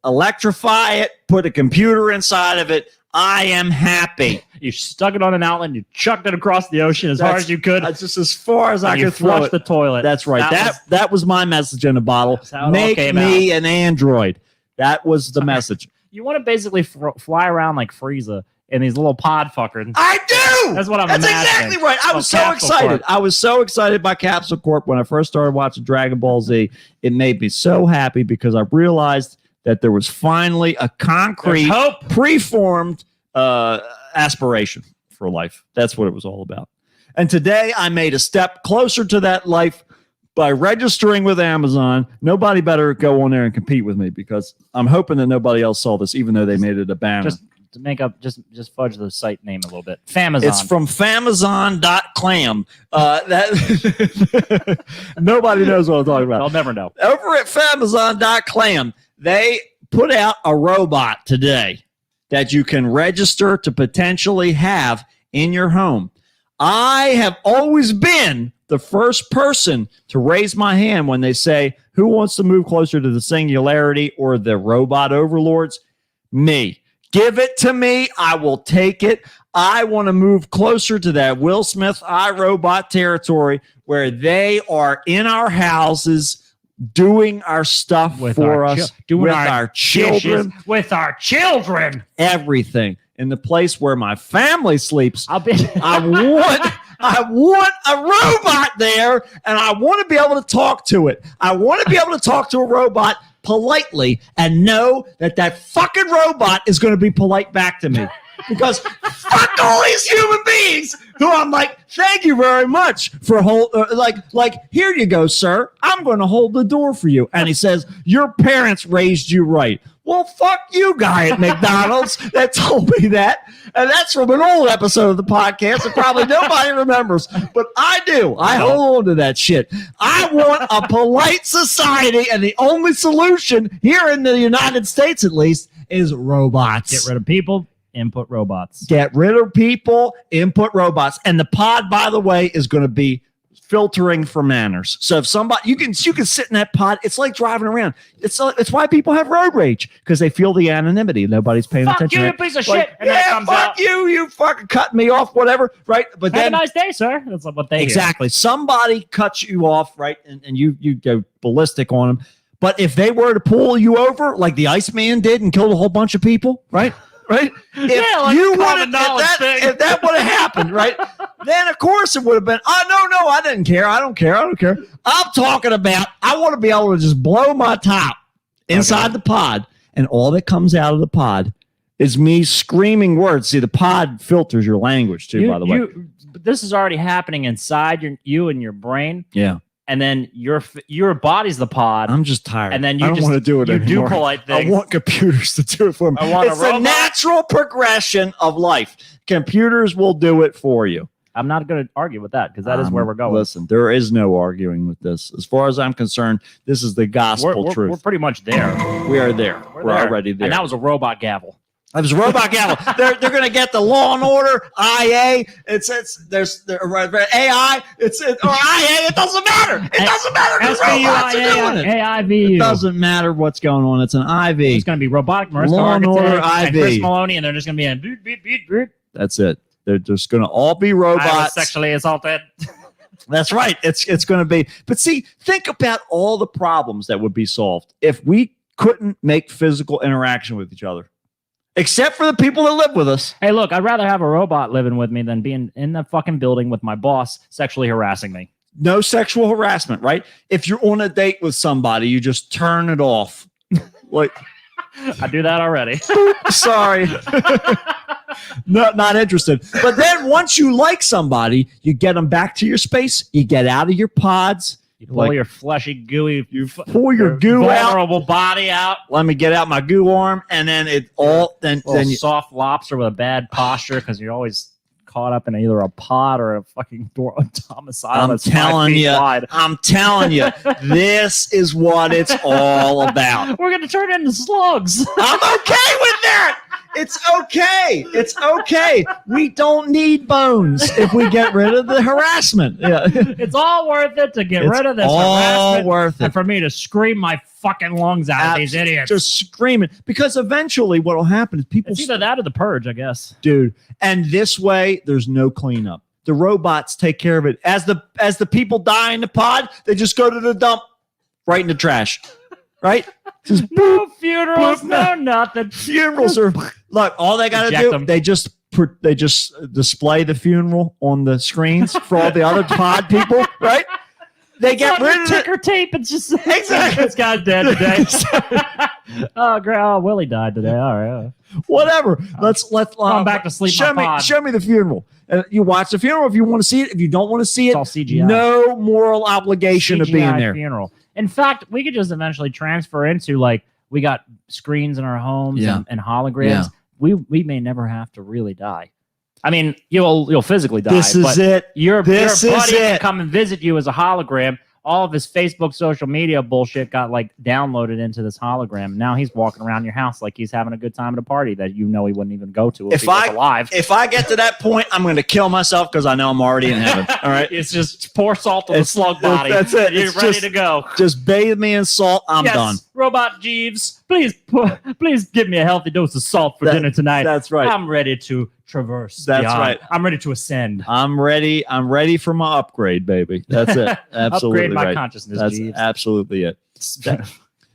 Electrify it, put a computer inside of it. I am happy. You stuck it on an outlet and you chucked it across the ocean as hard as you could. That's just as far as I and you could throw flushed it. the toilet. That's right. That That was my message in a bottle. That's how it all Make came me an android. That was the message. You want to basically fly around like Frieza in these little pod fuckers. I do. That's what I'm That's imagining. exactly right. I Oh, was so Capsule excited. Corp. I was so excited by Capsule Corp when I first started watching Dragon Ball Z. It made me so happy because I realized that there was finally a concrete, There's hope. preformed aspiration for life. That's what it was all about. And today I made a step closer to that life by registering with Amazon. Nobody better go on there and compete with me because I'm hoping that nobody else saw this, even though they made it a banner. Just to make up, just fudge the site name a little bit. Famazon. It's from famazon.clam. That nobody knows what I'm talking about. I'll never know. Over at famazon.clam, they put out a robot today that you can register to potentially have in your home. I have always been the first person to raise my hand when they say, who wants to move closer to the singularity or the robot overlords? Me. Give it to me. I will take it. I want to move closer to that Will Smith iRobot territory where they are in our houses doing our stuff With for our us, doing with our our children, dishes, with our children. everything. In the place where my family sleeps, I'll be. I want a robot there, and I want to be able to talk to it. I want to be able to talk to a robot politely and know that that fucking robot is going to be polite back to me. Because fuck all these human beings who I'm like, thank you very much for like here you go, sir. I'm going to hold the door for you. And he says, your parents raised you right. Well, fuck you, guy at McDonald's that told me that. And that's from an old episode of the podcast that probably nobody remembers. But I do. I hold on to that shit. I want a polite society, and the only solution here in the United States, at least, is robots. Get rid of people, input robots. Get rid of people, input robots. And the pod, by the way, is going to be filtering for manners. So if somebody you can sit in that pod, it's like driving around. It's why people have road rage, because they feel the anonymity. Nobody's paying Fuck attention. you, to you piece of Like, shit. And then it yeah, comes fuck out. you fucking cut me off, whatever, right? But Have then a nice day, sir. That's what they hear. exactly, somebody cuts you off, right? And you go ballistic on them. But if they were to pull you over like the Iceman did and killed a whole bunch of people, right? Right? If Yeah, like you a common would knowledge thing. if that would have happened, right? Then of course it would have been, oh no, I didn't care. I don't care. I'm talking about I want to be able to just blow my top inside the pod, and all that comes out of the pod is me screaming words. See, the pod filters your language too, by the way. But this is already happening inside you and your brain, Yeah. and then your body's the pod. I'm just tired. And then you I don't just- want to do it you anymore. do polite things. I want computers to do it for me. I want a it's the robot. natural progression of life. Computers will do it for you. I'm not going to argue with that, because that is where we're going. Listen, there is no arguing with this. As far as I'm concerned, this is the gospel We're truth. pretty much there. We are there. We're there. already there. And that was a robot gavel. That was robot gavel. They're going to get the Law and Order, IA. There's AI. Or IA. It doesn't matter. It doesn't matter. The robots are doing it. AIVU. It doesn't matter what's going on. It's an IV. It's going to be robotic Marissa Law and Order Architect and IV. Chris Maloney, and they're just going to be in beep, beep, beep, beep. That's it. They're just going to all be I was robots. sexually assaulted. That's right. It's going to be. But see, think about all the problems that would be solved if we couldn't make physical interaction with each other, except for the people that live with us. Hey, look, I'd rather have a robot living with me than being in the fucking building with my boss sexually harassing me. No sexual harassment, right? If you're on a date with somebody, you just turn it off. Like, I do that already. sorry. No, not interested. But then once you like somebody, you get them back to your space. You get out of your pods. You pull your fleshy, gooey, You pull your goo out. vulnerable body out. Let me get out my goo arm, and then it all. Then you, Soft lobster with a bad posture because you're always caught up in either a pod or a fucking domicile. I'm that's 5 telling feet you, wide. I'm telling you, this is what it's all about. We're gonna turn into slugs. I'm okay with that. It's okay. It's okay. We don't need bones if we get rid of the harassment. Yeah. It's all worth it to get It's rid of this all harassment worth it. and for me to scream my fucking lungs out at these idiots. Just screaming, because eventually what will happen is people It's either that or the purge, I guess. dude, and this way there's no cleanup. The robots take care of it. As the people die in the pod, they just go to the dump, right in the trash, right? Just No funerals, boop, no nothing. funerals are look. All they got to Eject do, them. they just display the funeral on the screens for all the other pod people, right? They get rid of it. ticker tape. It's just Exactly. this guy's dead today. Oh, Willie died today. All right. Whatever. Let's Going back to sleep Show my me, pod. show me the funeral. You watch the funeral if you want to see it. If you don't want to see It's it, all CGI. no moral obligation of being CGI there. funeral. In fact, we could just eventually transfer into like we got screens in our homes Yeah. and holograms. Yeah. We may never have to really die. I mean, you'll physically die. This is but it. Your This buddy is can it. come and visit you as a hologram. All of his Facebook social media bullshit got like downloaded into this hologram. Now he's walking around your house like he's having a good time at a party that you know he wouldn't even go to if he was alive. If I get to that point, I'm going to kill myself because I know I'm already in heaven. All right. It's just pour salt on the It's- slug body. that's it. You're It's ready just- to go. Just bathe me in salt. I'm Yes. done. Robot Jeeves, please give me a healthy dose of salt for dinner tonight. That's right. I'm ready to traverse. That's beyond. right. I'm ready to ascend. I'm ready for my upgrade, baby. That's it. Absolutely Upgrade my right. consciousness, That's Jeeves. absolutely it.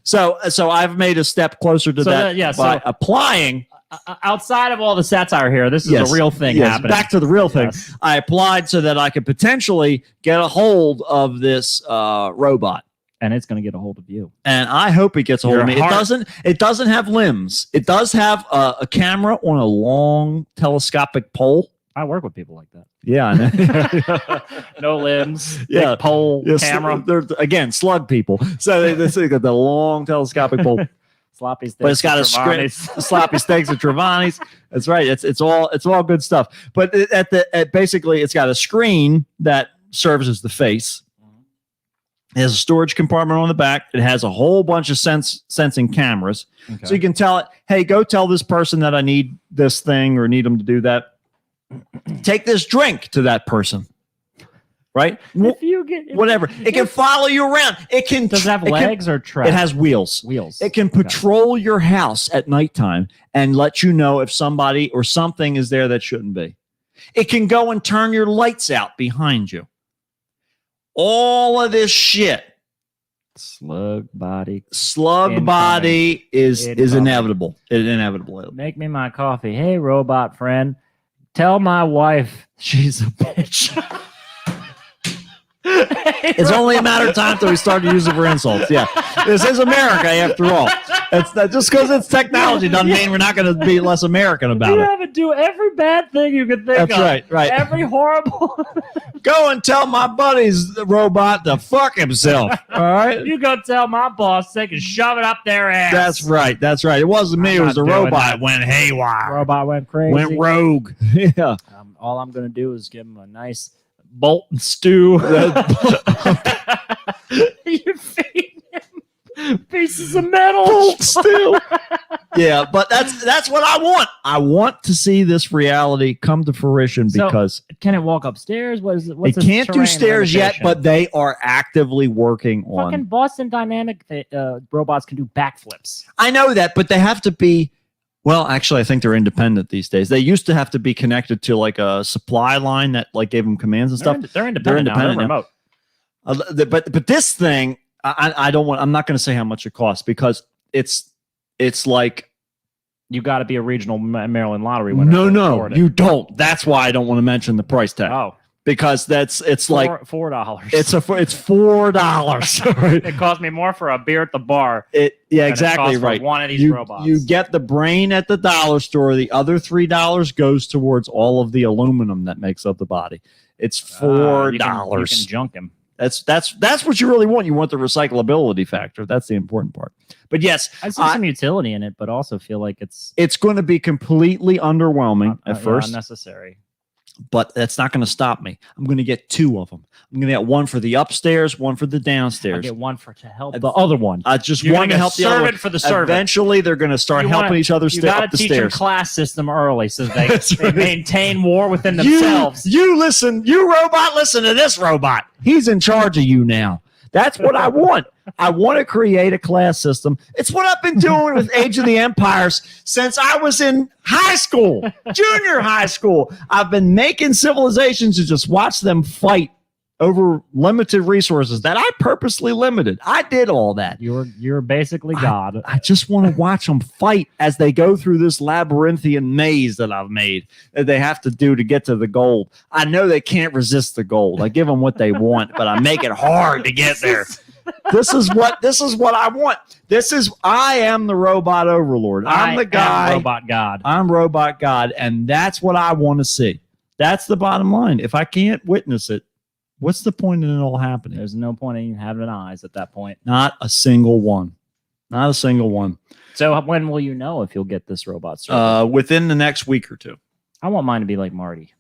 So I've made a step closer to that by applying. Outside of all the satire here, this is Yes, a real thing yes, happening. Back to the real thing. Yes. I applied so that I could potentially get a hold of this robot. And it's going to get a hold of you. And I hope it gets a hold Your of me. heart- It doesn't have limbs. It does have a camera on a long telescopic pole. I work with people like that. Yeah, I know. No limbs. Yeah. Big pole Yes, camera. They're again slug people. So they got the long telescopic pole, Sloppy steaks. but it's got a Travanis. script. Sloppy steaks at Travani's. That's right. It's all good stuff. But basically, it's got a screen that serves as the face. It has a storage compartment on the back. It has a whole bunch of sensing cameras. Okay. So you can tell it, hey, go tell this person that I need this thing or need them to do that. Take this drink to that person. Right? If you get Whatever. It can follow you around. It can. Does it have it can- legs or tracks? It has wheels. wheels. It can patrol your house at nighttime and let you know if somebody or something is there that shouldn't be. It can go and turn your lights out behind you. All of this shit. Slug body. Slug Incoming. body is Incoming. inevitable. It's inevitable. Make me my coffee. Hey, robot friend, tell my wife she's a bitch. It's only a matter of time till we start to use it for insults. Yeah, this is America after all. It's that just because it's technology doesn't mean we're not going to be less American about You it. have to do every bad thing you can think That's of. right, right. Every horrible. Go and tell my buddy's robot to fuck himself. All right. You go tell my boss they can shove it up their ass. That's right. That's right. It wasn't me. I'm It was not the doing robot. that. Went haywire. Robot went crazy. Went rogue. Yeah. All I'm going to do is give him a nice bolt and stew. You feed him pieces of metal. Still. Yeah, but that's what I want. I want to see this reality come to fruition So, because Can it walk upstairs? What's it the can't do terrain stairs yet, limitation? but they are actively working fucking on. Boston Dynamic robots can do backflips. I know that, but they have to be. Well, actually, I think they're independent these days. They used to have to be connected to like a supply line that like gave them commands and stuff. They're independent. Now. They're independent now. remote. But this thing, I don't want. I'm not going to say how much it costs because it's like You got to be a regional Maryland lottery winner. to no, afford it. you don't. That's why I don't want to mention the price tag Oh, because it's like $4. it's $4. It cost me more for a beer at the bar. Yeah, than it exactly costs for right. one of these You, robots. you get the brain at the dollar store. The other $3 goes towards all of the aluminum that makes up the body. It's $4. You can junk him. That's what you really want. You want the recyclability factor. That's the important part. But yes, I see some utility in it, but also feel like it's it's going to be completely underwhelming at first, unnecessary. but that's not going to stop me. I'm going to get two of them. I'm going to get one for the upstairs, one for the I downstairs. get one to help the other one. I just You're want gonna to help the other servant one. for the servant. Eventually, they're going to start You helping wanna- each other You got up to the teach them stairs. class system early so they, That's they right. maintain war within themselves. You listen, you robot, listen to this robot. He's in charge of you now. That's what I want. I want to create a class system. It's what I've been doing with Age of the Empires since I was in high school, junior high school. I've been making civilizations to just watch them fight over limited resources that I purposely limited. I did all that. You're basically God. I just want to watch them fight as they go through this labyrinthian maze that I've made that they have to do to get to the gold. I know they can't resist the gold. I give them what they want, but I make it hard to get there. This is what I want. I am the robot overlord. I'm the guy. Robot God. I'm robot God, and that's what I want to see. That's the bottom line. If I can't witness it, what's the point in it all happening? There's no point in having eyes at that point. Not a single one. Not a single one. So when will you know if you'll get this robot servant? Within the next week or two. I want mine to be like Marty.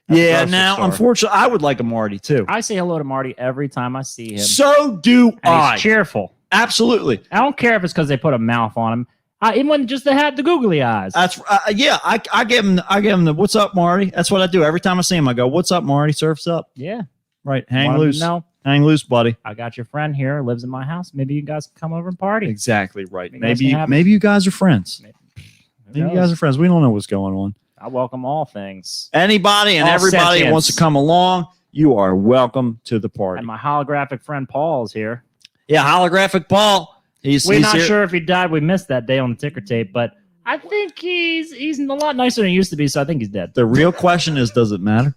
At the Yeah, grocery now, store. unfortunately, I would like a Marty too. I say hello to Marty every time I see him. So do And I. he's cheerful. Absolutely. I don't care if it's because they put a mouth on him. Even when just they had the googly eyes. That's yeah. I give him the what's up, Marty. That's what I do every time I see him. I go, "What's up, Marty? Surf's up." Yeah. Right, hang Want him to loose. know. Hang loose, buddy. I got your friend here, lives in my house. Maybe you guys can come over and party. Exactly right. You guys Maybe can have- maybe you guys are friends. Who Maybe you knows? guys are friends. We don't know what's going on. I welcome all things. Anybody and All everybody who wants to sentience. come along, you are welcome to the party. And my holographic friend Paul is here. Yeah, holographic Paul. We're He's not here. sure if he died. We missed that day on the ticker tape, but I think he's a lot nicer than he used to be, so I think he's dead. The real question is, does it matter?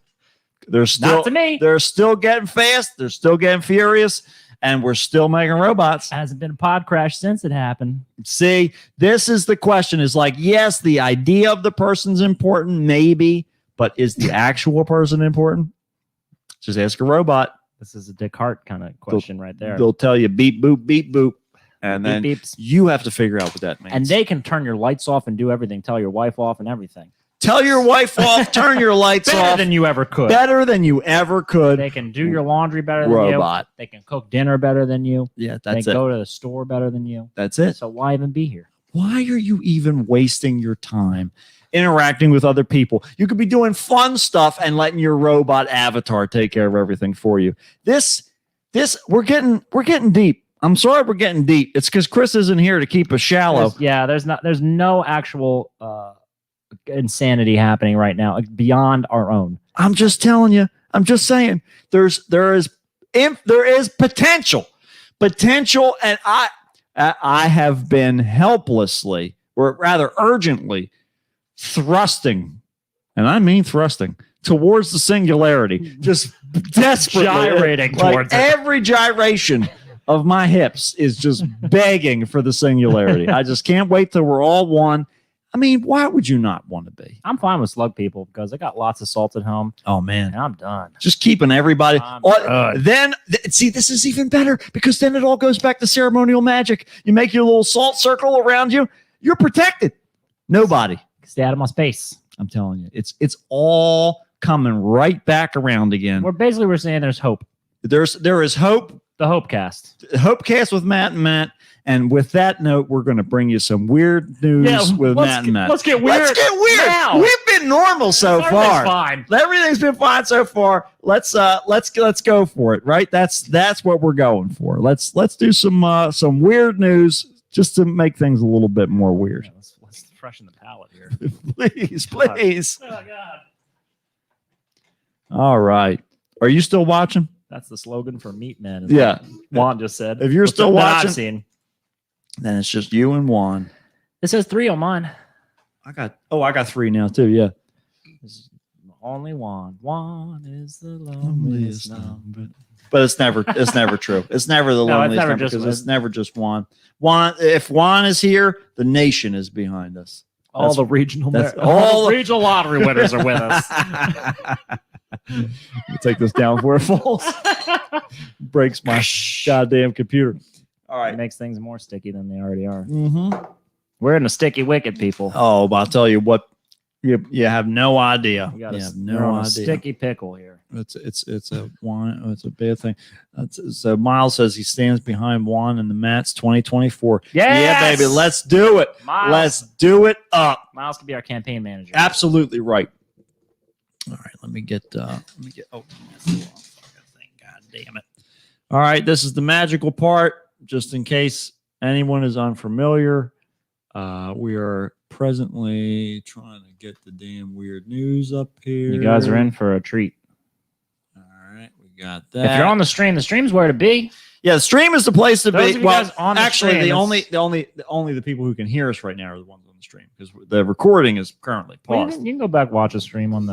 They're still Not to me. They're still getting fast. They're still getting furious, and we're still making robots. Hasn't been a pod crash since it happened. See, this is the question. Is like, yes, the idea of the person's important, maybe, but is the actual person important? Just ask a robot. This is a Descartes kind of question right there. They'll tell you beep boop, and then Beep, beeps. you have to figure out what that means. And they can turn your lights off and do everything. Tell your wife off and everything. tell your wife off, turn your lights Better off. than you ever could. Better than you ever could. They can do your laundry better than Robot. you. They can cook dinner better than you. Yeah, They that's can it. go to the store better than you. That's it. So why even be here? Why are you even wasting your time interacting with other people? You could be doing fun stuff and letting your robot avatar take care of everything for you. This we're getting deep. I'm sorry we're getting deep. It's because Chris isn't here to keep us shallow. There's no actual insanity happening right now beyond our own. I'm just telling you. I'm just saying. There is potential, and I have been helplessly, or rather urgently, thrusting, and I mean thrusting, towards the singularity, just desperately Gyrating like towards it. every gyration of my hips is just begging for the singularity. I just can't wait till we're all one. I mean, why would you not want to be? I'm fine with slug people because I got lots of salt at home Oh man, and I'm done. just keeping everybody. I'm Oh, good. then see, this is even better because then it all goes back to ceremonial magic. You make your little salt circle around you. You're protected. Nobody. Stay out of my space. I'm telling you, it's all coming right back around again. We're saying there's hope. There is hope. The Hope Cast. Hopecast with Matt and Matt. And with that note, we're going to bring you some weird news with Matt and Matt. Let's get weird. Let's get weird. now. We've been normal so Everything's far. fine. Everything's been fine so far. Let's go for it. Right? That's what we're going for. Let's do some weird news just to make things a little bit more weird. Yeah, let's freshen the palate here. Please. Oh God. All right. Are you still watching? That's the slogan for Meat Men. is Yeah. what Juan just said. If you're still that I've watching- seen. Then it's just you and Juan. It says 3 on mine. I got 3 now too. Yeah. This is only Juan. Juan is the loneliest number. But it's never true. It's never the No, it's loneliest never number just because Juan. it's never just Juan. If Juan is here, the nation is behind us. All the regional all the- regional lottery winners are with us. We'll take this down before it falls. Breaks my goddamn computer. All It right. makes things more sticky than they already are. Mm-hmm. We're in a sticky wicket, people. Oh, but I'll tell you what, you have no idea. We got You a, have we're no on a idea. sticky pickle here. It's a Juan. It's a bad thing. So Miles says he stands behind Juan and the Mats 2024. Yes! Yeah, baby. Let's do it. Miles. Let's do it up. Miles could be our campaign manager. Absolutely right. All right, let me get oh, that's the wrong fucking thing. God damn it. All right, this is the magical part. Just in case anyone is unfamiliar, we are presently trying to get the damn weird news up here. You guys are in for a treat. All right, we got that. If you're on the stream's where to be. yeah, the stream is the place to Those be. of you guys on the actually, stream, the only the people who can hear us right now are the ones on the stream because the recording is currently Well, paused. you can go back watch a stream on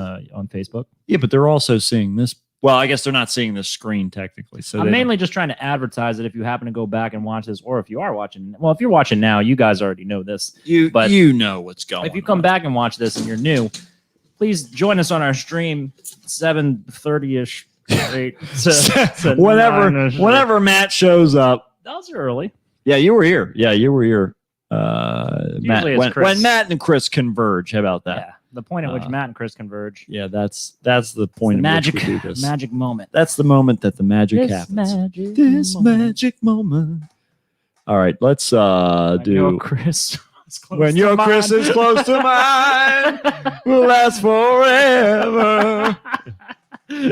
Facebook. Yeah, but they're also seeing this. Well, I guess they're not seeing this screen technically. So I'm they mainly just trying to advertise it if you happen to go back and watch this, or if you are watching. Well, if you're watching now, you guys already know this. but you know what's going on. If you come back and watch this and you're new, please join us on our stream 7:30ish. whenever Matt shows up. Those are early. Yeah, you were here. Yeah, you were here. Matt, Usually it's when Chris. Matt and Chris converge. How about that? Yeah, the point at which Matt and Chris converge. Yeah, that's the point. The at magic, which we do this. magic moment. That's the moment that the magic This happens. magic This moment. magic moment. All right, let's When do. your Chris is close When to your mine. Chris is close to mine, will last forever.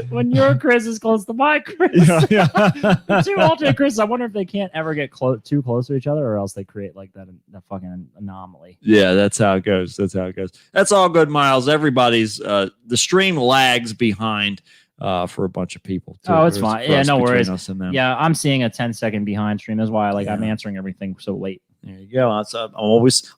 When your Chris is close to my Chris. The two alternate Chris. I wonder if they can't ever get too close to each other, or else they create like that fucking anomaly. Yeah, that's how it goes. That's all good, Miles. Everybody's the stream lags behind for a bunch of people. Too. Oh, it's There's fine. a Yeah, cross no between worries. us and them. Yeah, I'm seeing a 10-second behind stream. That's why I'm Yeah. answering everything so late. There you go. I'm always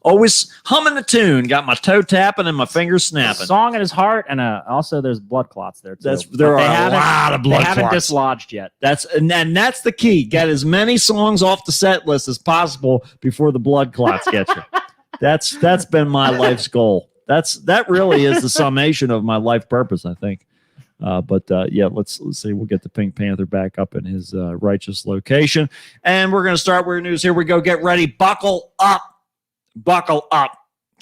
humming the tune. Got my toe tapping and my fingers snapping. Song in his heart, and also there's blood clots there too. There But are they a haven't- lot of blood They haven't clots. dislodged yet. And that's the key. Get as many songs off the set list as possible before the blood clots get you. That's been my life's goal. That really is the summation of my life purpose, I think. Yeah, let's see. We'll get the Pink Panther back up in his righteous location, and we're going to start weird news. Here we go. Get ready. Buckle up.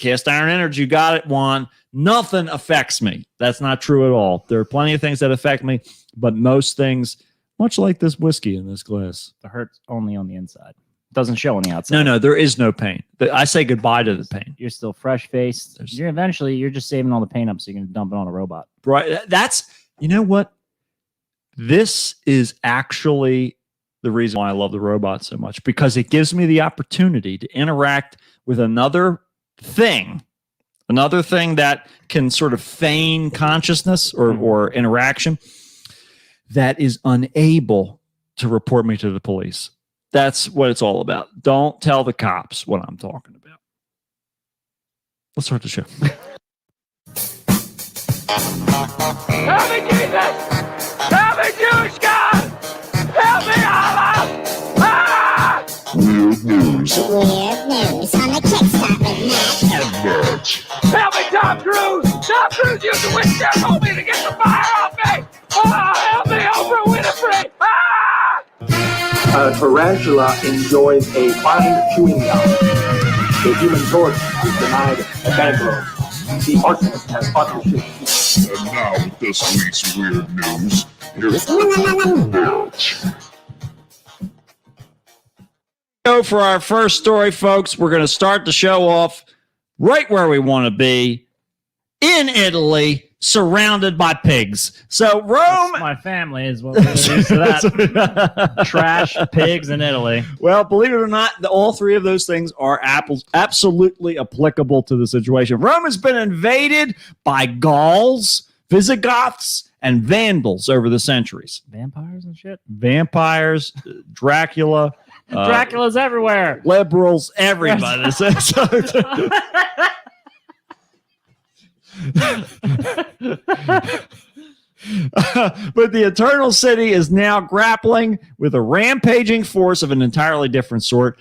Cast Iron Energy got it. Juan. Nothing affects me. That's not true at all. There are plenty of things that affect me, but most things, much like this whiskey in this glass. The hurt's only on the inside. Doesn't show on the outside. No, there is no pain. I say goodbye to the pain. You're still fresh faced. You're just saving all the pain up so you can dump it on a robot. Right. You know what? This is actually the reason why I love the robot so much, because it gives me the opportunity to interact with another thing that can sort of feign consciousness or interaction that is unable to report me to the police. That's what it's all about. Don't tell the cops what I'm talking about. Let's start the show. Help me, Jesus! Help me, Jewish God! Help me, Allah! Ah! Weird news on the Kickstarter. Help me, Tom Cruise! Tom Cruise used the witch there told me to get the fire off me! Ah, help me, Oprah Winfrey! Ah! A tarantula enjoys a fine chewing gum. The Human Torch is denied a bank loan. The arsonist has sponsorship. And now with this week's weird news, here's Merch. Go for our first story, folks. We're going to start the show off right where we want to be, in Italy, surrounded by pigs. So Rome, My family is what we're used to that. Trash, pigs in Italy. well, believe it or not, all three of those things are absolutely applicable to the situation. Rome has been invaded by Gauls, Visigoths, and Vandals over the centuries. Vampires and shit. Vampires, Dracula. Dracula's everywhere. Liberals, everybody. But the Eternal City is now grappling with a rampaging force of an entirely different sort,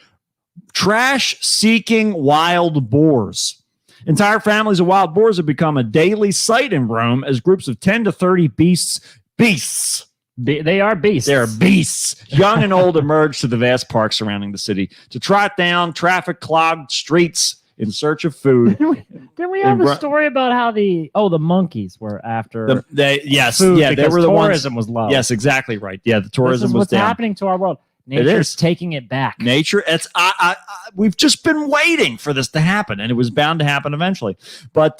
trash-seeking wild boars. Entire families of wild boars have become a daily sight in Rome as groups of 10 to 30 beasts, They are beasts. they're beasts, young and old, emerge to the vast park surrounding the city to trot down traffic-clogged streets in search of food. Didn't we have In a story about how the monkeys were after Yes, food yeah, they because were the ones. tourism was low. Yes, exactly right. Yeah, the This tourism is was what's down. happening to our world. It Nature's is. taking it back. Nature, we've just been waiting for this to happen, and it was bound to happen eventually. But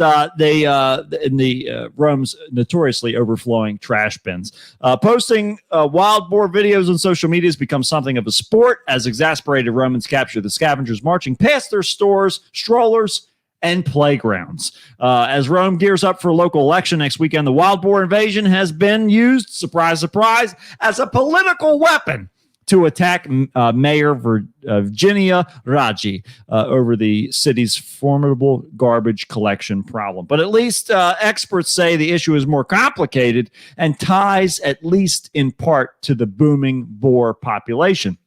Rome's notoriously overflowing trash bins. Posting wild boar videos on social media has become something of a sport as exasperated Romans capture the scavengers marching past their stores, strollers, and playgrounds. As Rome gears up for a local election next weekend, the wild boar invasion has been used, surprise, surprise, as a political weapon to attack Mayor Virginia Raggi over the city's formidable garbage collection problem. But at least experts say the issue is more complicated and ties at least in part to the booming boar population.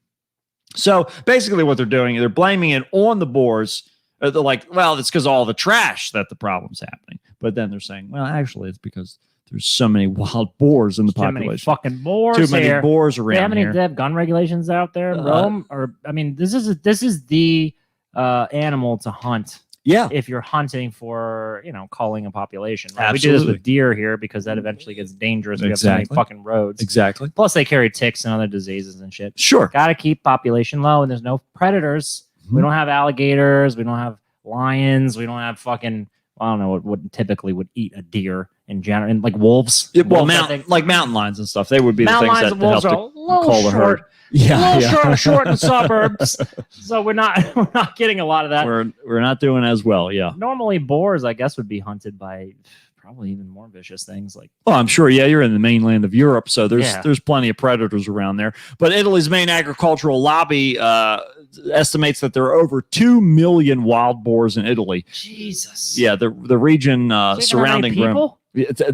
So basically what they're doing, they're blaming it on the boars. They're like, well, it's because of all the trash that the problem's happening. But then they're saying, well, actually, it's because there's so many wild boars in the Too many population. fucking boars. Too many here. boars Do around they here. have gun regulations out there in Rome? Or I mean, this is the animal to hunt. Yeah. If you're hunting for, culling a population. Right? We do this Absolutely. with deer here because that eventually gets dangerous. We have so many Exactly. fucking roads. Exactly. Plus, they carry ticks and other diseases and shit. Sure. Got to keep population low, and there's no predators. We don't have alligators. We don't have lions. We don't have fucking I don't know what typically would eat a deer in general, and like wolves. Well, Wolves, I think. mountain lions and stuff. They would be Mountain the things lions that and wolves help are a to little call the herd. short. Yeah, A little short in the suburbs, so we're not getting a lot of that. We're not doing as well. Yeah. Normally, boars, I guess, would be hunted by probably even more vicious things like. Well, I'm sure. Yeah, you're in the mainland of Europe, so Yeah. there's plenty of predators around there. But Italy's main agricultural lobby estimates that there are over 2 million wild boars in Italy. Jesus. Yeah, the region surrounding Rome. people.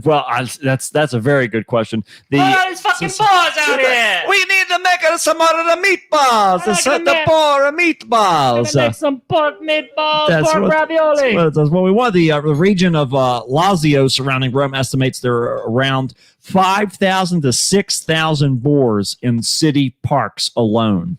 Well, that's a very good question. What are these fucking boars out here? We need to make some of the meatballs. We're not gonna make- boar meatballs. Gonna make some pork meatballs, That's pork what- ravioli. That's what we want. The region of Lazio surrounding Rome estimates there are around 5,000 to 6,000 boars in city parks alone.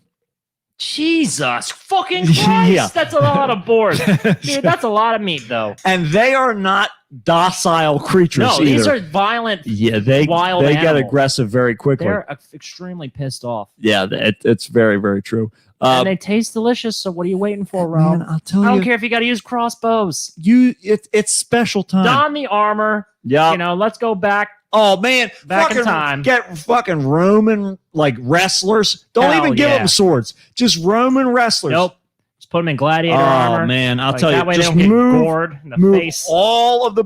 Jesus fucking Christ! Yeah. That's a lot of boars, dude. That's a lot of meat, though. And they are not docile creatures No, either. these are violent. Yeah, they wild get animals. aggressive very quickly. They're extremely pissed off, Yeah, it's very, very true. and they taste delicious. So what are you waiting for, Rome? Man, I'll tell I don't you, care if you got to use crossbows. it's special time. Don the armor. Yeah. You know, let's go back. Oh man, Back in fucking time. Get fucking Roman like wrestlers. Don't Hell even give yeah. them swords. Just Roman wrestlers. Nope. Just put them in gladiator Oh armor. man, I'll Like, tell you. that way Just they don't move, get gored in the move face. all of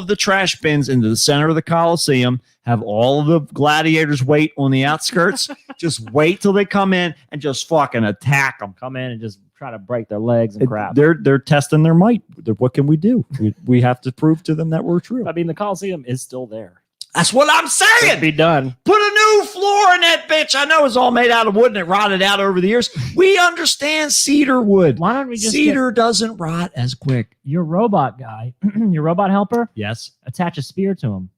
the trash bins into the center of the Colosseum. Have all of the gladiators wait on the outskirts. Just wait till they come in and just fucking attack them. Come in and just try to break their legs and crap. They're testing their might. What can we do? We have to prove to them that we're true. I mean, the Coliseum is still there. That's what I'm It'd saying. be done. Put a new floor in that bitch. I know it's all made out of wood and it rotted out over the years. We understand cedar wood. Why don't we just Cedar doesn't rot as quick. get your robot guy, your robot helper, Yes. attach a spear to him.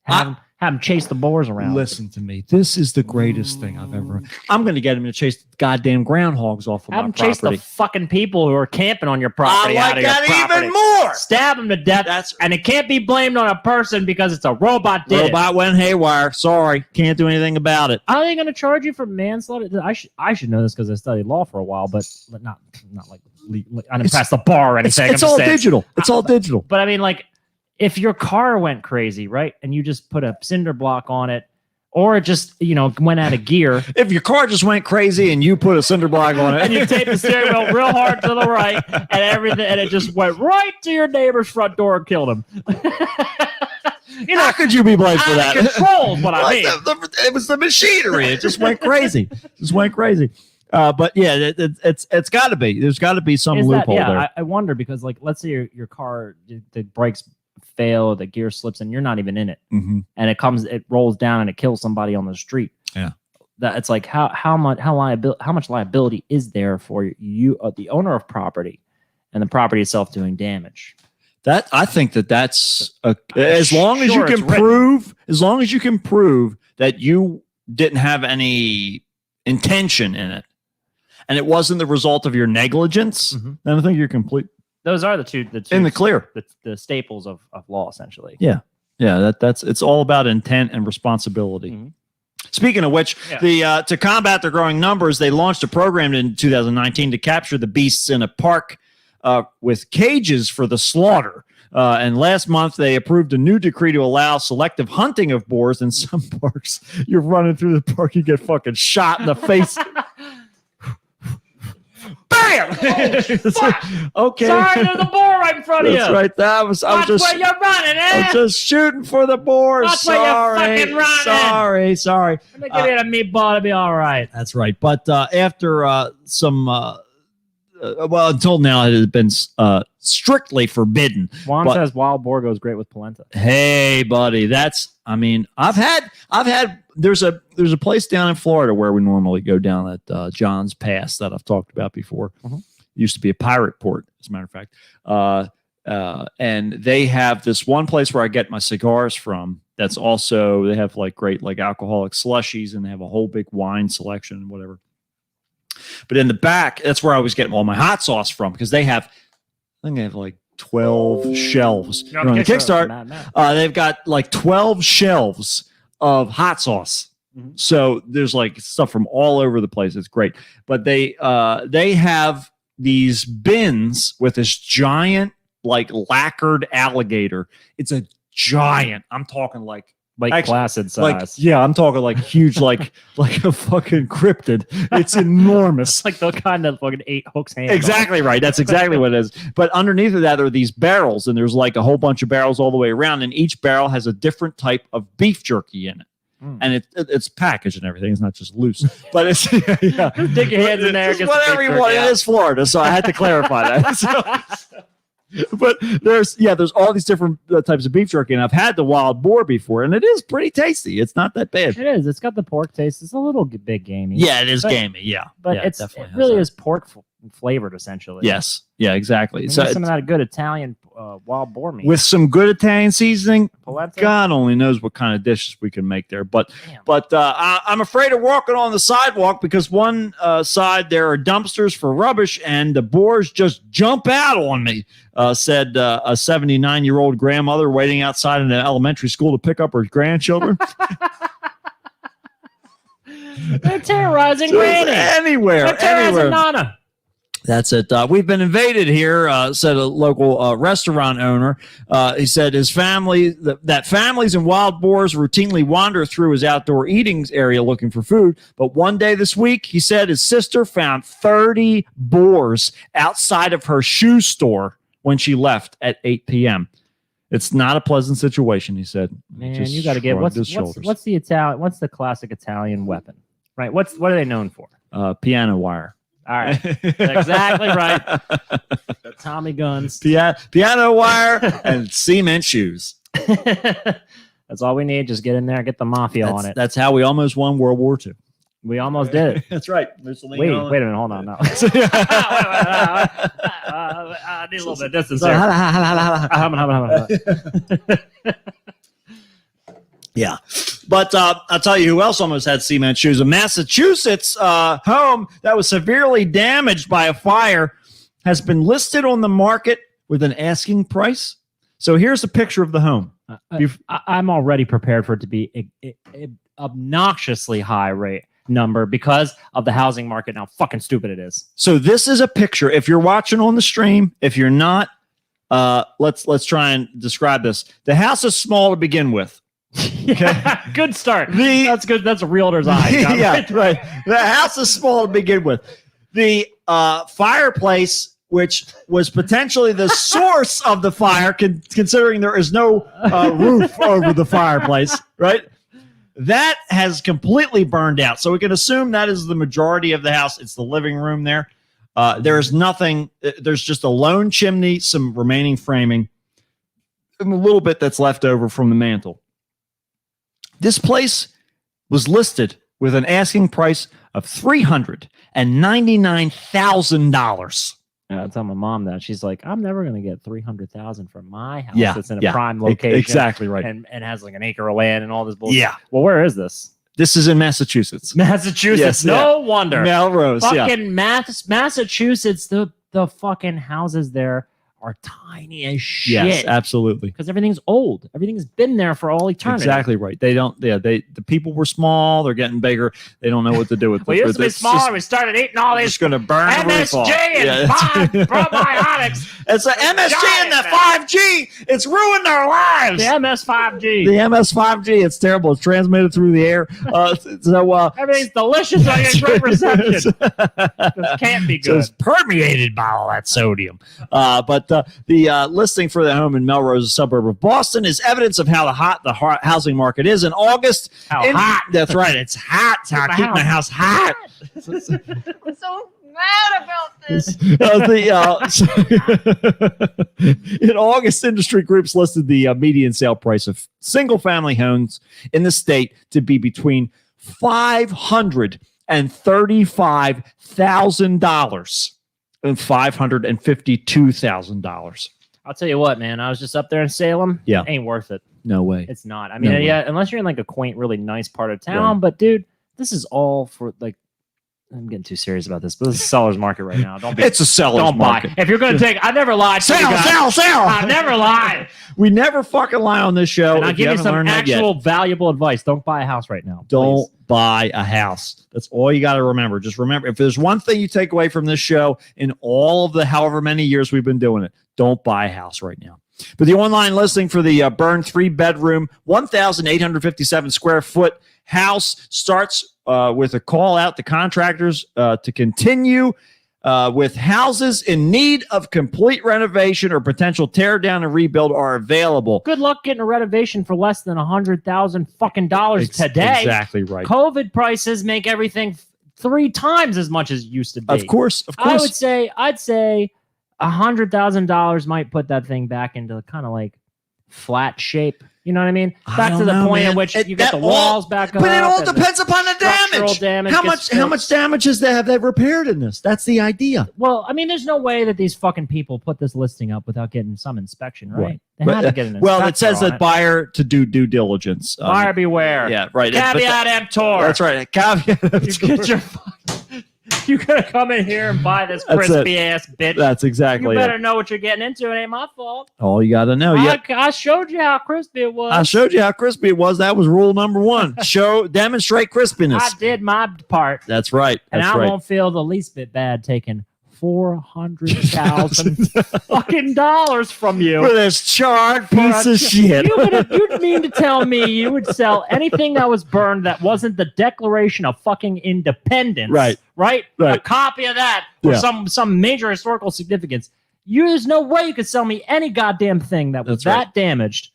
Have him chase the boars around. Listen to me. This is the greatest thing I've ever. I'm going to get him to chase the goddamn groundhogs off of Have my him chase the property. fucking people who are camping on your I property out like of your that property. even more. Stab him to death. That's And it can't be blamed on a person because it's a robot did it. robot went haywire. Sorry, can't do anything about it. Are they going to charge you for manslaughter? I should know this because I studied law for a while, but not like I didn't pass the bar or It's, anything. it's I'm all just saying. digital. It's all digital. But I mean, like, if your car went crazy, right, and you just put a cinder block on it, or it just went out of gear, If your car just went crazy and you put a cinder block on it, and you taped the steering wheel real hard to the right, and everything, and it just went right to your neighbor's front door and killed him. how could you be blamed for Out that? of control is what I Like mean. it was the machinery. It just went crazy. But yeah, it's got to be. There's got to be some Is that, loophole there. I wonder because, like, let's say your car, the brakes fail, the gear slips, and you're not even in it, Mhm. and it rolls down and it kills somebody on the street. Yeah. That it's like how much liability is there for you, the owner of property, and the property itself doing damage? That I think that's as long as you Sure, it's can written. prove that you didn't have any intention in it, and it wasn't the result of your negligence. Mhm. Then I think you're complete Those are the two in the clear. the staples of law, essentially. Yeah, that's it's all about intent and responsibility. Mhm. Speaking of which, to combat their growing numbers, they launched a program in 2019 to capture the beasts in a park with cages for the slaughter. And last month, they approved a new decree to allow selective hunting of boars in some parks. You're running through the park, you get fucking shot in the face. Bam! Okay. Sorry, there's a boar right in front of you. That's right. I was Watch just where you're running, I eh? was just shooting for the boars. Watch where you're fucking running. Sorry. Let me give you a meatball to be all right. That's right. But after some, well, until now, it has been strictly forbidden. Juan But- says wild boar goes great with polenta. Hey, buddy, I've had. There's a place down in Florida where we normally go down at John's Pass that I've talked about before. Mhm. Used to be a pirate port, as a matter of fact. And they have this one place where I get my cigars from. That's also, they have like great like alcoholic slushies, and they have a whole big wine selection and whatever. But in the back, that's where I was getting all my hot sauce from, because I think they have like 12 shelves. You're on the Kickstart. They've got like 12 shelves of hot sauce. Mhm. So there's like stuff from all over the place. It's great. But they have these bins with this giant like lacquered alligator. It's a giant. I'm talking like Placid size. like yeah, I'm talking like huge, like a fucking cryptid. It's enormous. It's like the kind of fucking 8 hooks hand. Exactly right. That's exactly what it is. But underneath of that are these barrels, and there's like a whole bunch of barrels all the way around, and each barrel has a different type of beef jerky in it. And it's packaged and everything. It's not just loose, but it's yeah. Dig your hands in there. It's get some whatever beef you want. jerky It out. is Florida, so I had to clarify that. But there's all these different types of beef jerky, and I've had the wild boar before, and it is pretty tasty. It's not that bad. It is. It's got the pork taste. It's a little big gamey. Yeah, it is But- gamey. Yeah, but yeah, it definitely has really that. is pork flavored essentially. Yes, yeah, exactly. Maybe So some of it's- that good Italian wild boar meat. with some good Italian seasoning, polenta. God only knows what kind of dishes we can make there. But Damn. I'm afraid of walking on the sidewalk because one side there are dumpsters for rubbish and the boars just jump out on me, said a 79-year-old grandmother waiting outside in an elementary school to pick up her grandchildren. They're terrorizing Just Granny. anywhere, They're terrorizing anywhere. Nana. That's it. We've been invaded here, said a local restaurant owner. He said his family, that families and wild boars routinely wander through his outdoor eating area looking for food. But one day this week, he said his sister found 30 boars outside of her shoe store when she left at 8 p.m. It's not a pleasant situation, he said. Man, Just you got to get shrugged his shoulders. what's the classic Italian weapon? Right. What are they known for? Piano wire. All right. Exactly right. The Tommy guns. Piano wire and cement shoes. That's all we need. Just get in there, get the mafia on it. That's how we almost won World War II. We almost did it. That's right. Wait a minute. Hold on. No. I need a little bit of distance there. Yeah. But I'll tell you who else almost had cement shoes. A Massachusetts home that was severely damaged by a fire has been listed on the market with an asking price. So here's a picture of the home. I'm already prepared for it to be an obnoxiously high rate number because of the housing market and how fucking stupid it is. So this is a picture. If you're watching on the stream, if you're not, let's try and describe this. The house is small to begin with. Okay. Good start. That's good. That's a realtor's eye. Yeah, right. The house is small to begin with. The fireplace, which was potentially the source of the fire, considering there is no roof over the fireplace, right? That has completely burned out. So we can assume that is the majority of the house. It's the living room there. There is nothing. There's just a lone chimney, some remaining framing, and a little bit that's left over from the mantle. This place was listed with an asking price of $399,000. I tell my mom that. She's like, I'm never going to get $300,000 for my house Yeah, that's in a yeah. prime location. Exactly right. And has like an acre of land and all this bullshit. Yeah. Well, where is this? This is in Massachusetts. Massachusetts. Yes, No wonder. Melrose. Yeah. Fucking Massachusetts, the fucking houses there are tiny as shit. Yes, absolutely. Because everything's old. Everything's been there for all eternity. Exactly right. They don't. Yeah. The people were small. They're getting bigger. They don't know what to do with. We used to be It's smaller. just- We started eating all It's these just going to burn the roof off. MSG and Yeah. probiotics. It's the MSG and the Giant, 5G. It's ruined our lives. The MS5G. The MS5G. It's terrible. It's transmitted through the air. Everything's delicious. I get great reception. This can't be So good. it's permeated by all that sodium. But the listing for the home in Melrose, a suburb of Boston, is evidence of how hot the housing market is. In August, Hot. That's right. It's hot. It's hot. Keeping the house hot. I'm so mad about this. In August, industry groups listed the median sale price of single-family homes in the state to be between $535,000 and $552,000. I'll tell you what, man. I was just up there in Salem. Yeah. Ain't worth it. No way. It's not. I mean, No way. yeah, unless you're in like a quaint, really nice part of town. Right. But dude, this is all for like I'm getting too serious about this, but this is a seller's market right now. Don't be. It's a seller's Don't market. buy. If you're going to take, I never lied. to you guys. Sell. I never lied. We never fucking lie on this show. And I'll If give you haven't some learned that yet, actual valuable advice. Don't buy a house right now. don't please. buy a house. That's all you got to remember. Just remember, if there's one thing you take away from this show in all of the however many years we've been doing it, don't buy a house right now. But the online listing for the Burn 3-bedroom, 1,857 square foot house starts with a call out to contractors to continue with houses in need of complete renovation or potential tear down and rebuild are available. Good luck getting a renovation for less than $100,000 fucking dollars today. Exactly right. COVID prices make everything 3 times as much as it used to be. Of course. I'd say $100,000 might put that thing back into kind of like flat shape. You know what I mean? Back to the point at which you get the walls back up. But it all and the depends upon the structural damage. gets How much fixed. damage have they repaired in this? That's the idea. Well, I mean, there's no way that these fucking people put this listing up without getting some inspection, right? They had to get an Well, it inspector says on that buyer to do due diligence. Buyer beware. Yeah, right. Caveat emptor. That's right. Caveat You emptor. get your you gotta come in here and buy this That's crispy ass bitch. That's exactly You better it. know what you're getting into. It ain't my fault. All you got to know. Yeah. I showed you how crispy it was. I showed you how crispy it was. That was rule number 1. Demonstrate crispiness. I did my part, That's right. and That's I right. won't feel the least bit bad taking $400,000 fucking dollars from you. For this charred piece of shit. You mean to tell me you would sell anything that was burned that wasn't the Declaration of fucking Independence? Right. Right? Right. A copy of that or Yeah. some major historical significance. There's no way you could sell me any goddamn thing that was That's that right. damaged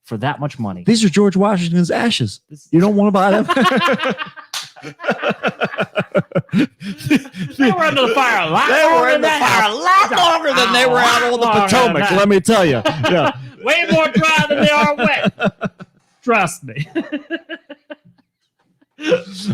for that much money. These are George Washington's ashes. You don't want to buy them? They were under the fire a lot They were longer in the than fire a lot longer than they were out on the Potomac, let me tell you. Yeah. Way more dry than they are wet. Trust me.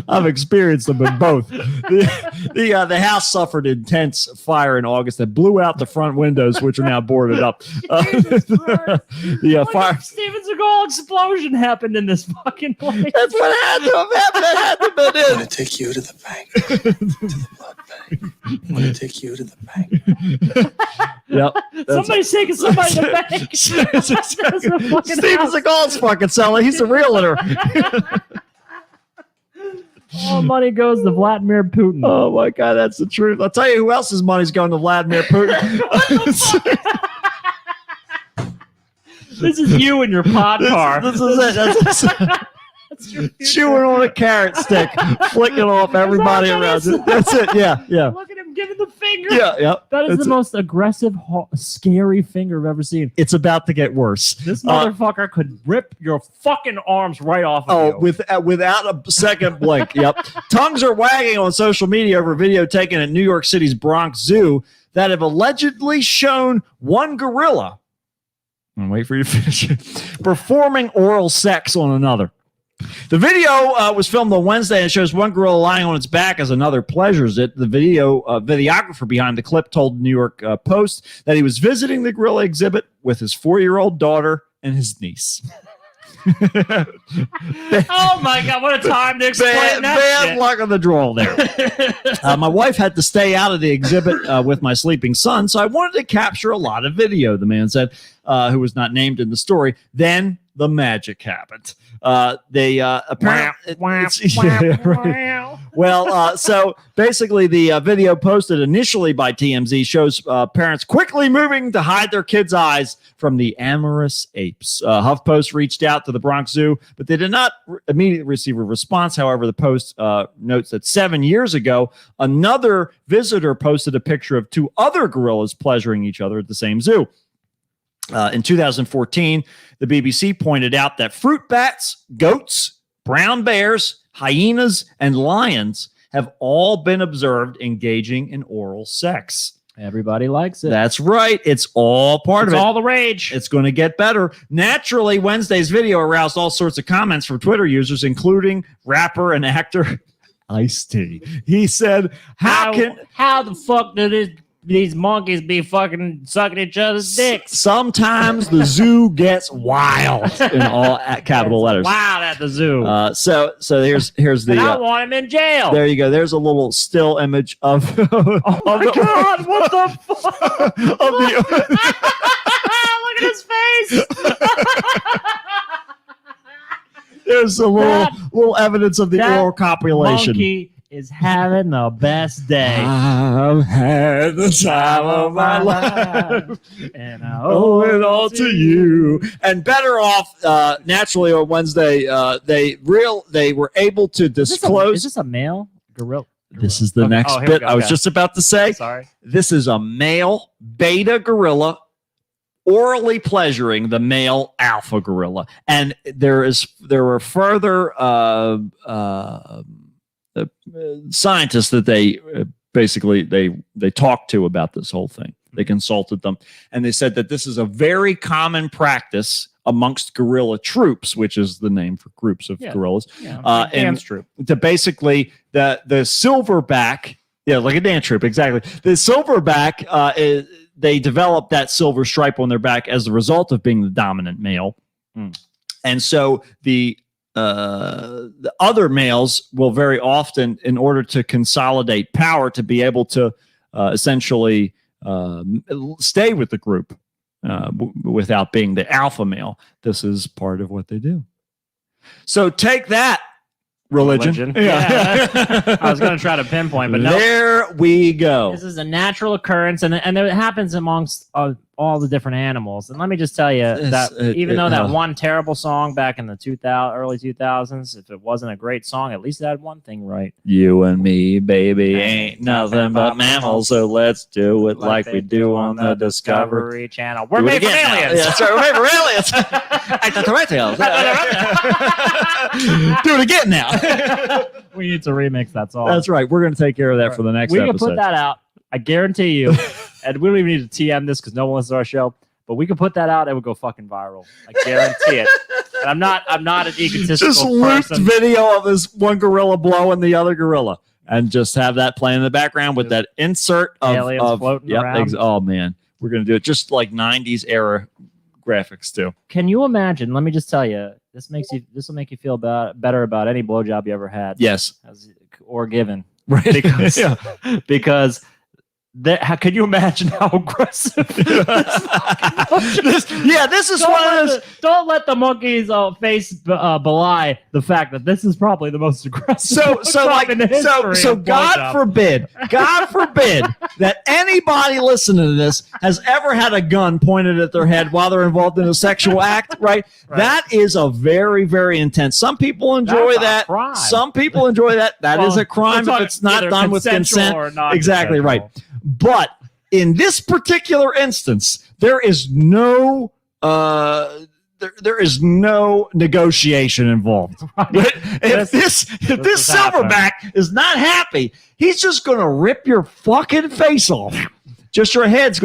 I've experienced them in both. The house suffered intense fire in August that blew out the front windows, which are now boarded up. The fire. Steven Seagal explosion happened in this fucking place. That's what had to have happened. That had to have been I'm it. gonna take you to the bank. To the blood bank. I'm gonna take you to the bank. Yep. Somebody's taking somebody to the bank. That's a fucking Steven house. Seagal's fucking selling. He's a realtor. All money goes to Vladimir Putin. Oh my God, that's the truth. I'll tell you who else's money's going to Vladimir Putin. This is you in your pod car. This is it. That's chewing on a carrot stick, flicking off everybody That's around all it. That's it. Yeah, yeah. Look at him giving the finger. Yeah, yeah. That is That's the it. most aggressive, scary finger I've ever seen. It's about to get worse. This motherfucker could rip your fucking arms right off of you. Without a second blink. Yep. Tongues are wagging on social media over a video taken at New York City's Bronx Zoo that have allegedly shown one gorilla. I'm wait for you to finish. Performing oral sex on another. The video was filmed on Wednesday and shows one gorilla lying on its back as another pleasures it. The videographer behind the clip told New York Post that he was visiting the gorilla exhibit with his 4-year-old daughter and his niece. Oh my God, what a time to explain that Bad shit. luck on the draw there. My wife had to stay out of the exhibit with my sleeping son, so I wanted to capture a lot of video, the man said, who was not named in the story. Then the magic happened. They apparently. Well, so basically, the video posted initially by TMZ shows parents quickly moving to hide their kids' eyes from the amorous apes. HuffPost reached out to the Bronx Zoo, but they did not immediately receive a response. However, the post notes that 7 years ago, another visitor posted a picture of 2 other gorillas pleasuring each other at the same zoo. In 2014, the BBC pointed out that fruit bats, goats, brown bears, hyenas, and lions have all been observed engaging in oral sex. Everybody likes it. That's right. It's all part It's of it. all the rage. It's going to get better. Naturally, Wednesday's video aroused all sorts of comments from Twitter users, including rapper and actor Ice-T. He said, how How the fuck did it these monkeys be fucking sucking each other's dicks. Sometimes the zoo gets wild in all capital letters. Wild at the zoo. So here's the. And I want him in jail. There you go. There's a little still image of. Oh my God! What the fuck? Look at his face. There's a little evidence of the that oral copulation. Monkey is having the best day. I've had the time of my life, and I owe it all to you. And better off, naturally on Wednesday, they were able to disclose. Is this a male gorilla? This is the next here we bit. go. I was Okay. just about to say. Sorry. This is a male beta gorilla orally pleasuring the male alpha gorilla, and there were further scientists that they basically they talked to about this whole thing. They consulted them, and they said that this is a very common practice amongst gorilla troops, which is the name for groups of gorillas. Yeah, and dance troop. to basically the silverback, like a dance troop, exactly. The silverback they developed that silver stripe on their back as a result of being the dominant male. And so the other males will very often, in order to consolidate power, to be able to essentially stay with the group without being the alpha male. This is part of what they do. So take that, religion. Yeah. I was going to try to pinpoint, but no. There we go. This is a natural occurrence, and it happens amongst all the different animals. And let me just tell you that even though that one terrible song back in the early 2000s, if it wasn't a great song, at least it had one thing right. You and me, baby, ain't nothing but mammals, so let's do it like we do on the Discovery Channel. We're made from aliens. Yeah, sorry, we're made for aliens. Extraterrestrials. Do it again now. We need to remix that song. That's right. We're going to take care of that for the next we episode. can put that out. I guarantee you. And we don't even need to TM this because no one listens to our show. But we can put that out. It would go fucking viral. I guarantee it. And I'm not an egotistical just looped person. video of this one gorilla blowing the other gorilla, and just have that playing in the background with that insert of aliens floating around. Oh man, we're going to do it just like 90s era graphics too. Can you imagine? Let me just tell you. This will make you feel better about any blowjob you ever had. Yes, or given. Right. Because how can you imagine how aggressive? This is one of those. Don't let the monkey's face belie the fact that this is probably the most aggressive. So God forbid that anybody listening to this has ever had a gun pointed at their head while they're involved in a sexual act. Right? That is a very, very intense. Some people enjoy that. Some people enjoy that. That is a crime if it's not done with consent. Exactly right. But in this particular instance, there is no there is no negotiation involved. Right? If this silverback is not happy, he's just going to rip your fucking face off. Just your head's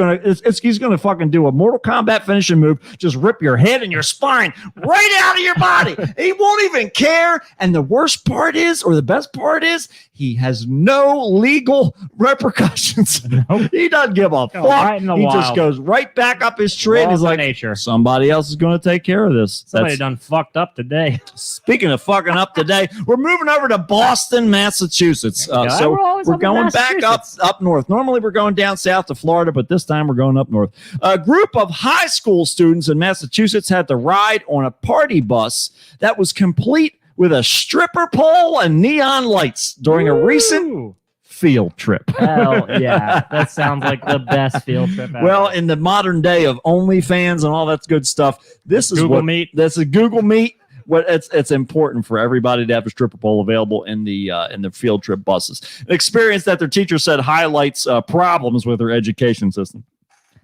he's going to fucking do a Mortal Kombat finishing move. Just rip your head and your spine right out of your body. He won't even care. And the worst part is, or the best part is, he has no legal repercussions. Nope. He doesn't give a fuck. Right he just goes right back up his tree and he's like, nature. Somebody else is going to take care of this. Somebody done fucked up today. Speaking of fucking up today, we're moving over to Boston, Massachusetts. So we're going back up north. Normally we're going down south to Florida, but this time we're going up north. A group of high school students in Massachusetts had to ride on a party bus that was complete with a stripper pole and neon lights during a recent field trip. Hell yeah. That sounds like the best field trip ever. Well, in the modern day of OnlyFans and all that good stuff, this is Google Meet. That's a Google Meet. It's important for everybody to have a stripper pole available in the field trip buses. An experience that their teacher said highlights problems with their education system.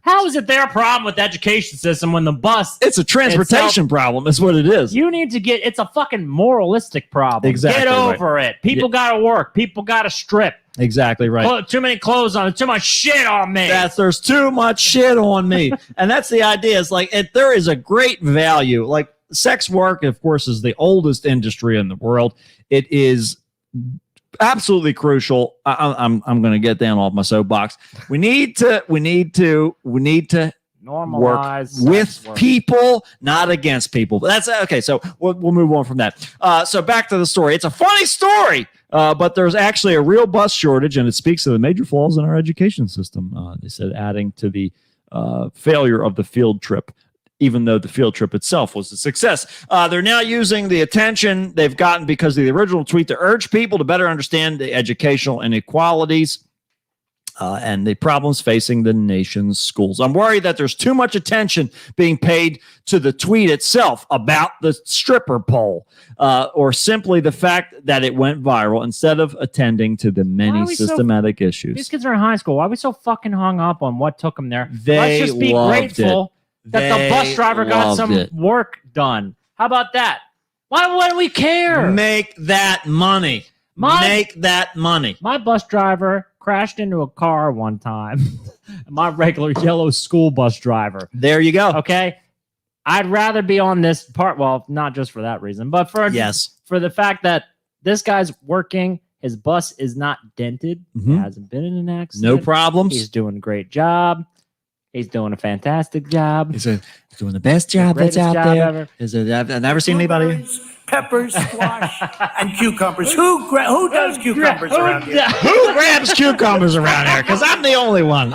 How is it their problem with the education system when the bus? It's a transportation problem. Is what it is. You need to it's a fucking moralistic problem. Exactly. Get over it. People got to work. People got to strip. Exactly right. Too many clothes on. Too much shit on me. There's too much shit on me, and that's the idea. It's like there is a great value. Like sex work, of course, is the oldest industry in the world. It is absolutely crucial. I'm going to get down off my soapbox. We need to Normalize work with sex work. people, not against people. But that's okay. So we'll move on from that. So back to the story. It's a funny story, but there's actually a real bus shortage, and it speaks to the major flaws in our education system. They said adding to the failure of the field trip, even though the field trip itself was a success. They're now using the attention they've gotten because of the original tweet to urge people to better understand the educational inequalities and the problems facing the nation's schools. I'm worried that there's too much attention being paid to the tweet itself about the stripper pole, or simply the fact that it went viral instead of attending to the many systematic issues. These kids are in high school. Why are we so fucking hung up on what took them there? They Let's just be loved grateful that the bus driver got some it. work done. How about that? Why do we care? Make that money. Make that money. My bus driver crashed into a car one time. My regular yellow school bus driver. There you go. Okay. I'd rather be on this part. Well, not just for that reason, but for the fact that this guy's working. His bus is not dented. Mhm. Hasn't been in an accident. No problems. He's doing a great job. He's doing a fantastic job. He's doing the best job that's Greatest out job there. ever. I've never seen anybody. Peppers, squash, and cucumbers. Who does cucumbers around here? Who grabs cucumbers around here? Because I'm the only one.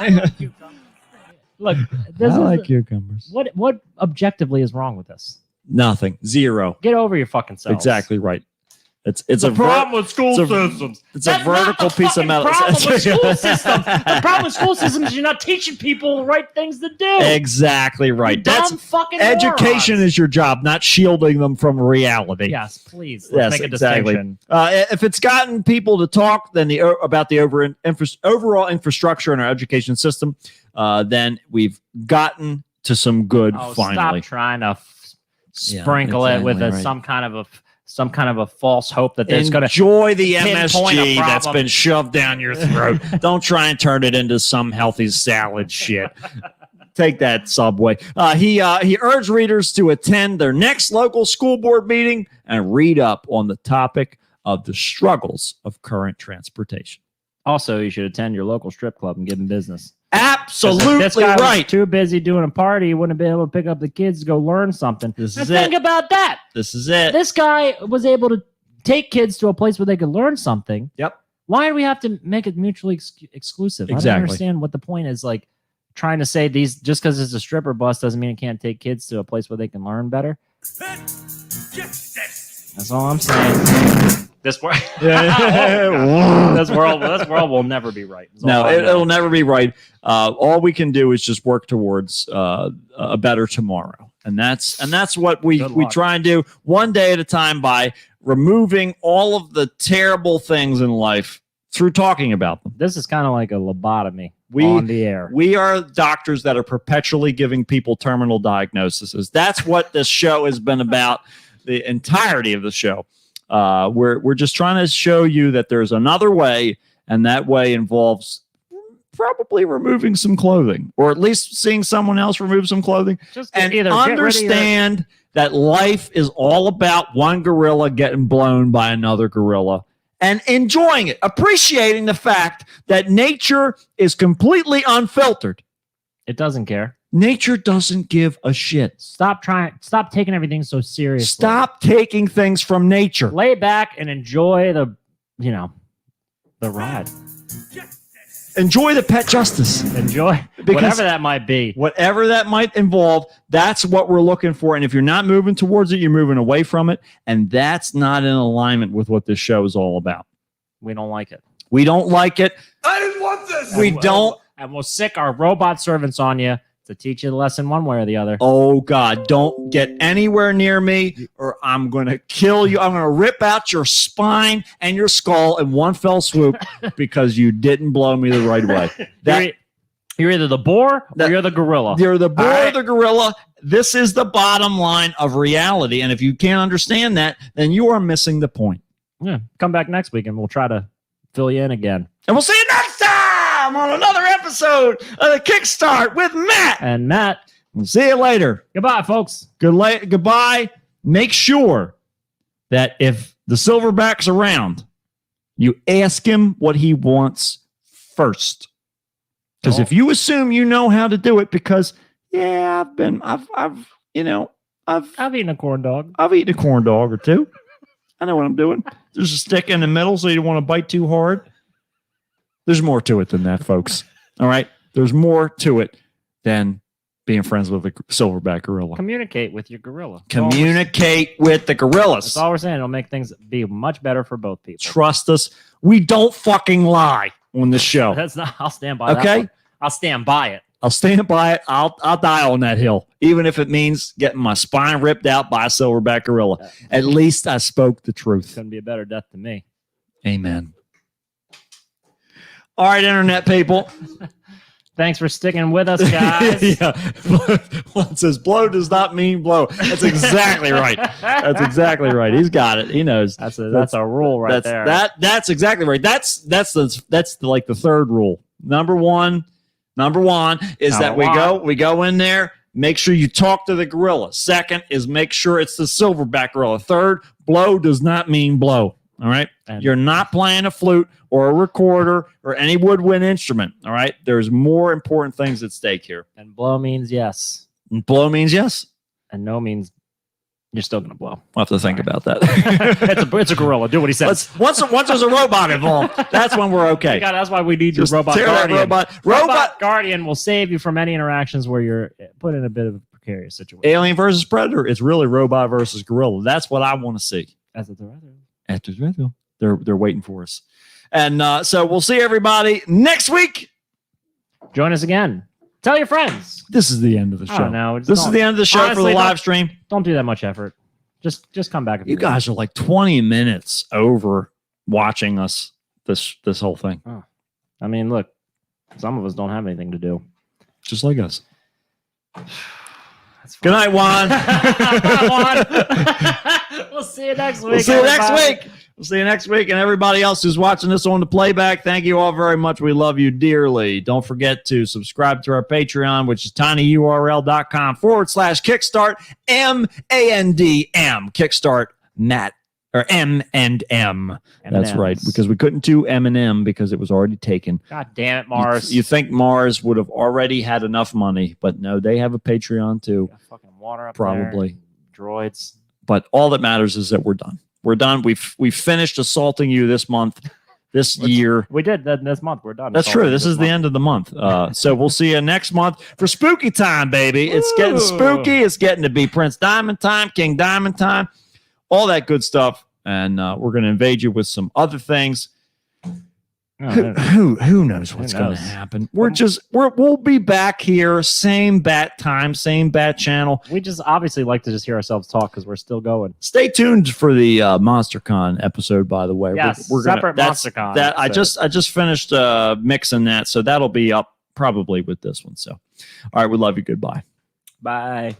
Look, I like cucumbers. what objectively is wrong with this? Nothing. Zero. Get over your fucking self. Exactly right. It's The a problem with school it's a- systems. it's That's a vertical not the piece of fucking metal. problem with school systems. The problem with school systems is you're not teaching people the right things to do. Exactly right. You dumb fucking education morons. is your job, not shielding them from reality. Yes, please. Let's make a exactly. distinction. If it's gotten people to talk, then about the overall infrastructure in our education system, then we've gotten to some good. Finally, Stop trying to sprinkle it with some kind of a false hope that there's going to enjoy the pinpoint a MSG that's problem. been shoved down your throat. Don't try and turn it into some healthy salad shit. Take that, Subway. He urged readers to attend their next local school board meeting and read up on the topic of the struggles of current transportation. Also, you should attend your local strip club and give them business. Absolutely This guy was right. too busy doing a party. He wouldn't have been able to pick up the kids to go learn something. This And is think it. about that. This is it. This guy was able to take kids to a place where they could learn something. Yep. Why do we have to make it mutually exclusive? I Exactly. don't understand what the point is. Like trying to say these just because it's a stripper bus doesn't mean it can't take kids to a place where they can learn better. That's all I'm saying. This world, this world will never be right. That's No, all I know. it'll never be right. All we can do is just work towards a better tomorrow, and that's what we Good luck. try and do one day at a time by removing all of the terrible things in life through talking about them. This is kind of like a lobotomy We- on the air. We are doctors that are perpetually giving people terminal diagnoses. That's what this show has been about. The entirety of the show. We're just trying to show you that there's another way, and that way involves probably removing some clothing, or at least seeing someone else remove some clothing, Just and either get rid of your- understand that life is all about one gorilla getting blown by another gorilla and enjoying it, appreciating the fact that nature is completely unfiltered. It doesn't care. Nature doesn't give a shit. Stop taking everything so seriously. Stop taking things from nature. Lay back and enjoy the ride. Enjoy the pet justice. Enjoy Because- whatever that might be. Whatever that might involve, that's what we're looking for. And if you're not moving towards it, you're moving away from it. And that's not in alignment with what this show is all about. We don't like it. We don't like it. I didn't want this. We don't. And we'll sick our robot servants on you to teach you the lesson one way or the other. Oh, God, don't get anywhere near me or I'm going to kill you. I'm going to rip out your spine and your skull in one fell swoop because you didn't blow me the right way. You're either the boar or That- you're the gorilla. You're the boar All or right. the gorilla. This is the bottom line of reality. And if you can't understand that, then you are missing the point. Yeah. Come back next week and we'll try to fill you in again. And we'll see you next time on another episode of the Kickstart with Matt. And Matt, We'll see you later. goodbye, folks. Goodbye. Make sure that if the silverback's around, You ask him what he wants first. Because if you assume you know how to do it, because I've eaten a corn dog. I've eaten a corn dog or two. I know what I'm doing. There's a stick in the middle, so you don't want to bite too hard. There's more to it than that, folks. All right. There's more to it than being friends with a silverback gorilla. Communicate with your gorilla. Communicate with the gorillas. That's all we're saying. It'll make things be much better for both people. Trust us. We don't fucking lie on this show. That's not. I'll stand by that. Okay? One. I'll stand by it. I'll stand by it. I'll die on that hill, even if it means getting my spine ripped out by a silverback gorilla. At least I spoke the truth. Couldn't be a better death than me. Amen. All right, internet people. Thanks for sticking with us, guys. Yeah. One says blow does not mean blow. That's exactly right. That's exactly right. He's got it. He knows. That's a rule right there. That's exactly right. That's like the third rule. Number one is that we go in there, make sure you talk to the gorilla. Second is make sure it's the silverback gorilla. Third, blow does not mean blow. All right. You're not playing a flute or a recorder or any woodwind instrument. All right. There's more important things at stake here. And blow means yes. And blow means yes. And no means you're still going to blow. We'll have to think about that. it's a gorilla. Do what he says. Once there's a robot involved, that's when we're okay. God, that's why we need your Just robot tear that guardian. Robot guardian will save you from any interactions where you're put in a bit of a precarious situation. Alien versus Predator. It's really robot versus gorilla. That's what I want to see. As a director. After Redville. They're waiting for us. And so we'll see everybody next week. Join us again. Tell your friends. This is the end of the show. No, this is the end of the show for the live stream. Don't do that much effort. Just come back. You guys are like 20 minutes over watching us this whole thing. Oh. I mean, look, some of us don't have anything to do. Just like us. Good night, Juan. We'll see you next week. We'll see you next week. And everybody else who's watching this on the playback, thank you all very much. We love you dearly. Don't forget to subscribe to our Patreon, which is tinyurl.com/kickstart MANDM. Kickstart Matt or M&M. That's right, because we couldn't do M&M because it was already taken. God damn it, Mars. You think Mars would have already had enough money, but no, they have a Patreon too. Got fucking water up probably. There. Droids. But all that matters is that we're done. We're done. We've finished assaulting you this month, this year. We did that this month. We're done. That's true. This is the end of the month. So we'll see you next month for spooky time, baby. It's getting spooky. It's getting to be Prince Diamond time, King Diamond time, all that good stuff. And we're going to invade you with some other things. Who knows what's going to happen? We'll be back here, same bat time, same bat channel. We just obviously like to just hear ourselves talk because we're still going. Stay tuned for the MonsterCon episode, by the way. Yes, we're separate gonna, MonsterCon. That I just finished mixing that, so that'll be up probably with this one. So, all right, we love you. Goodbye. Bye.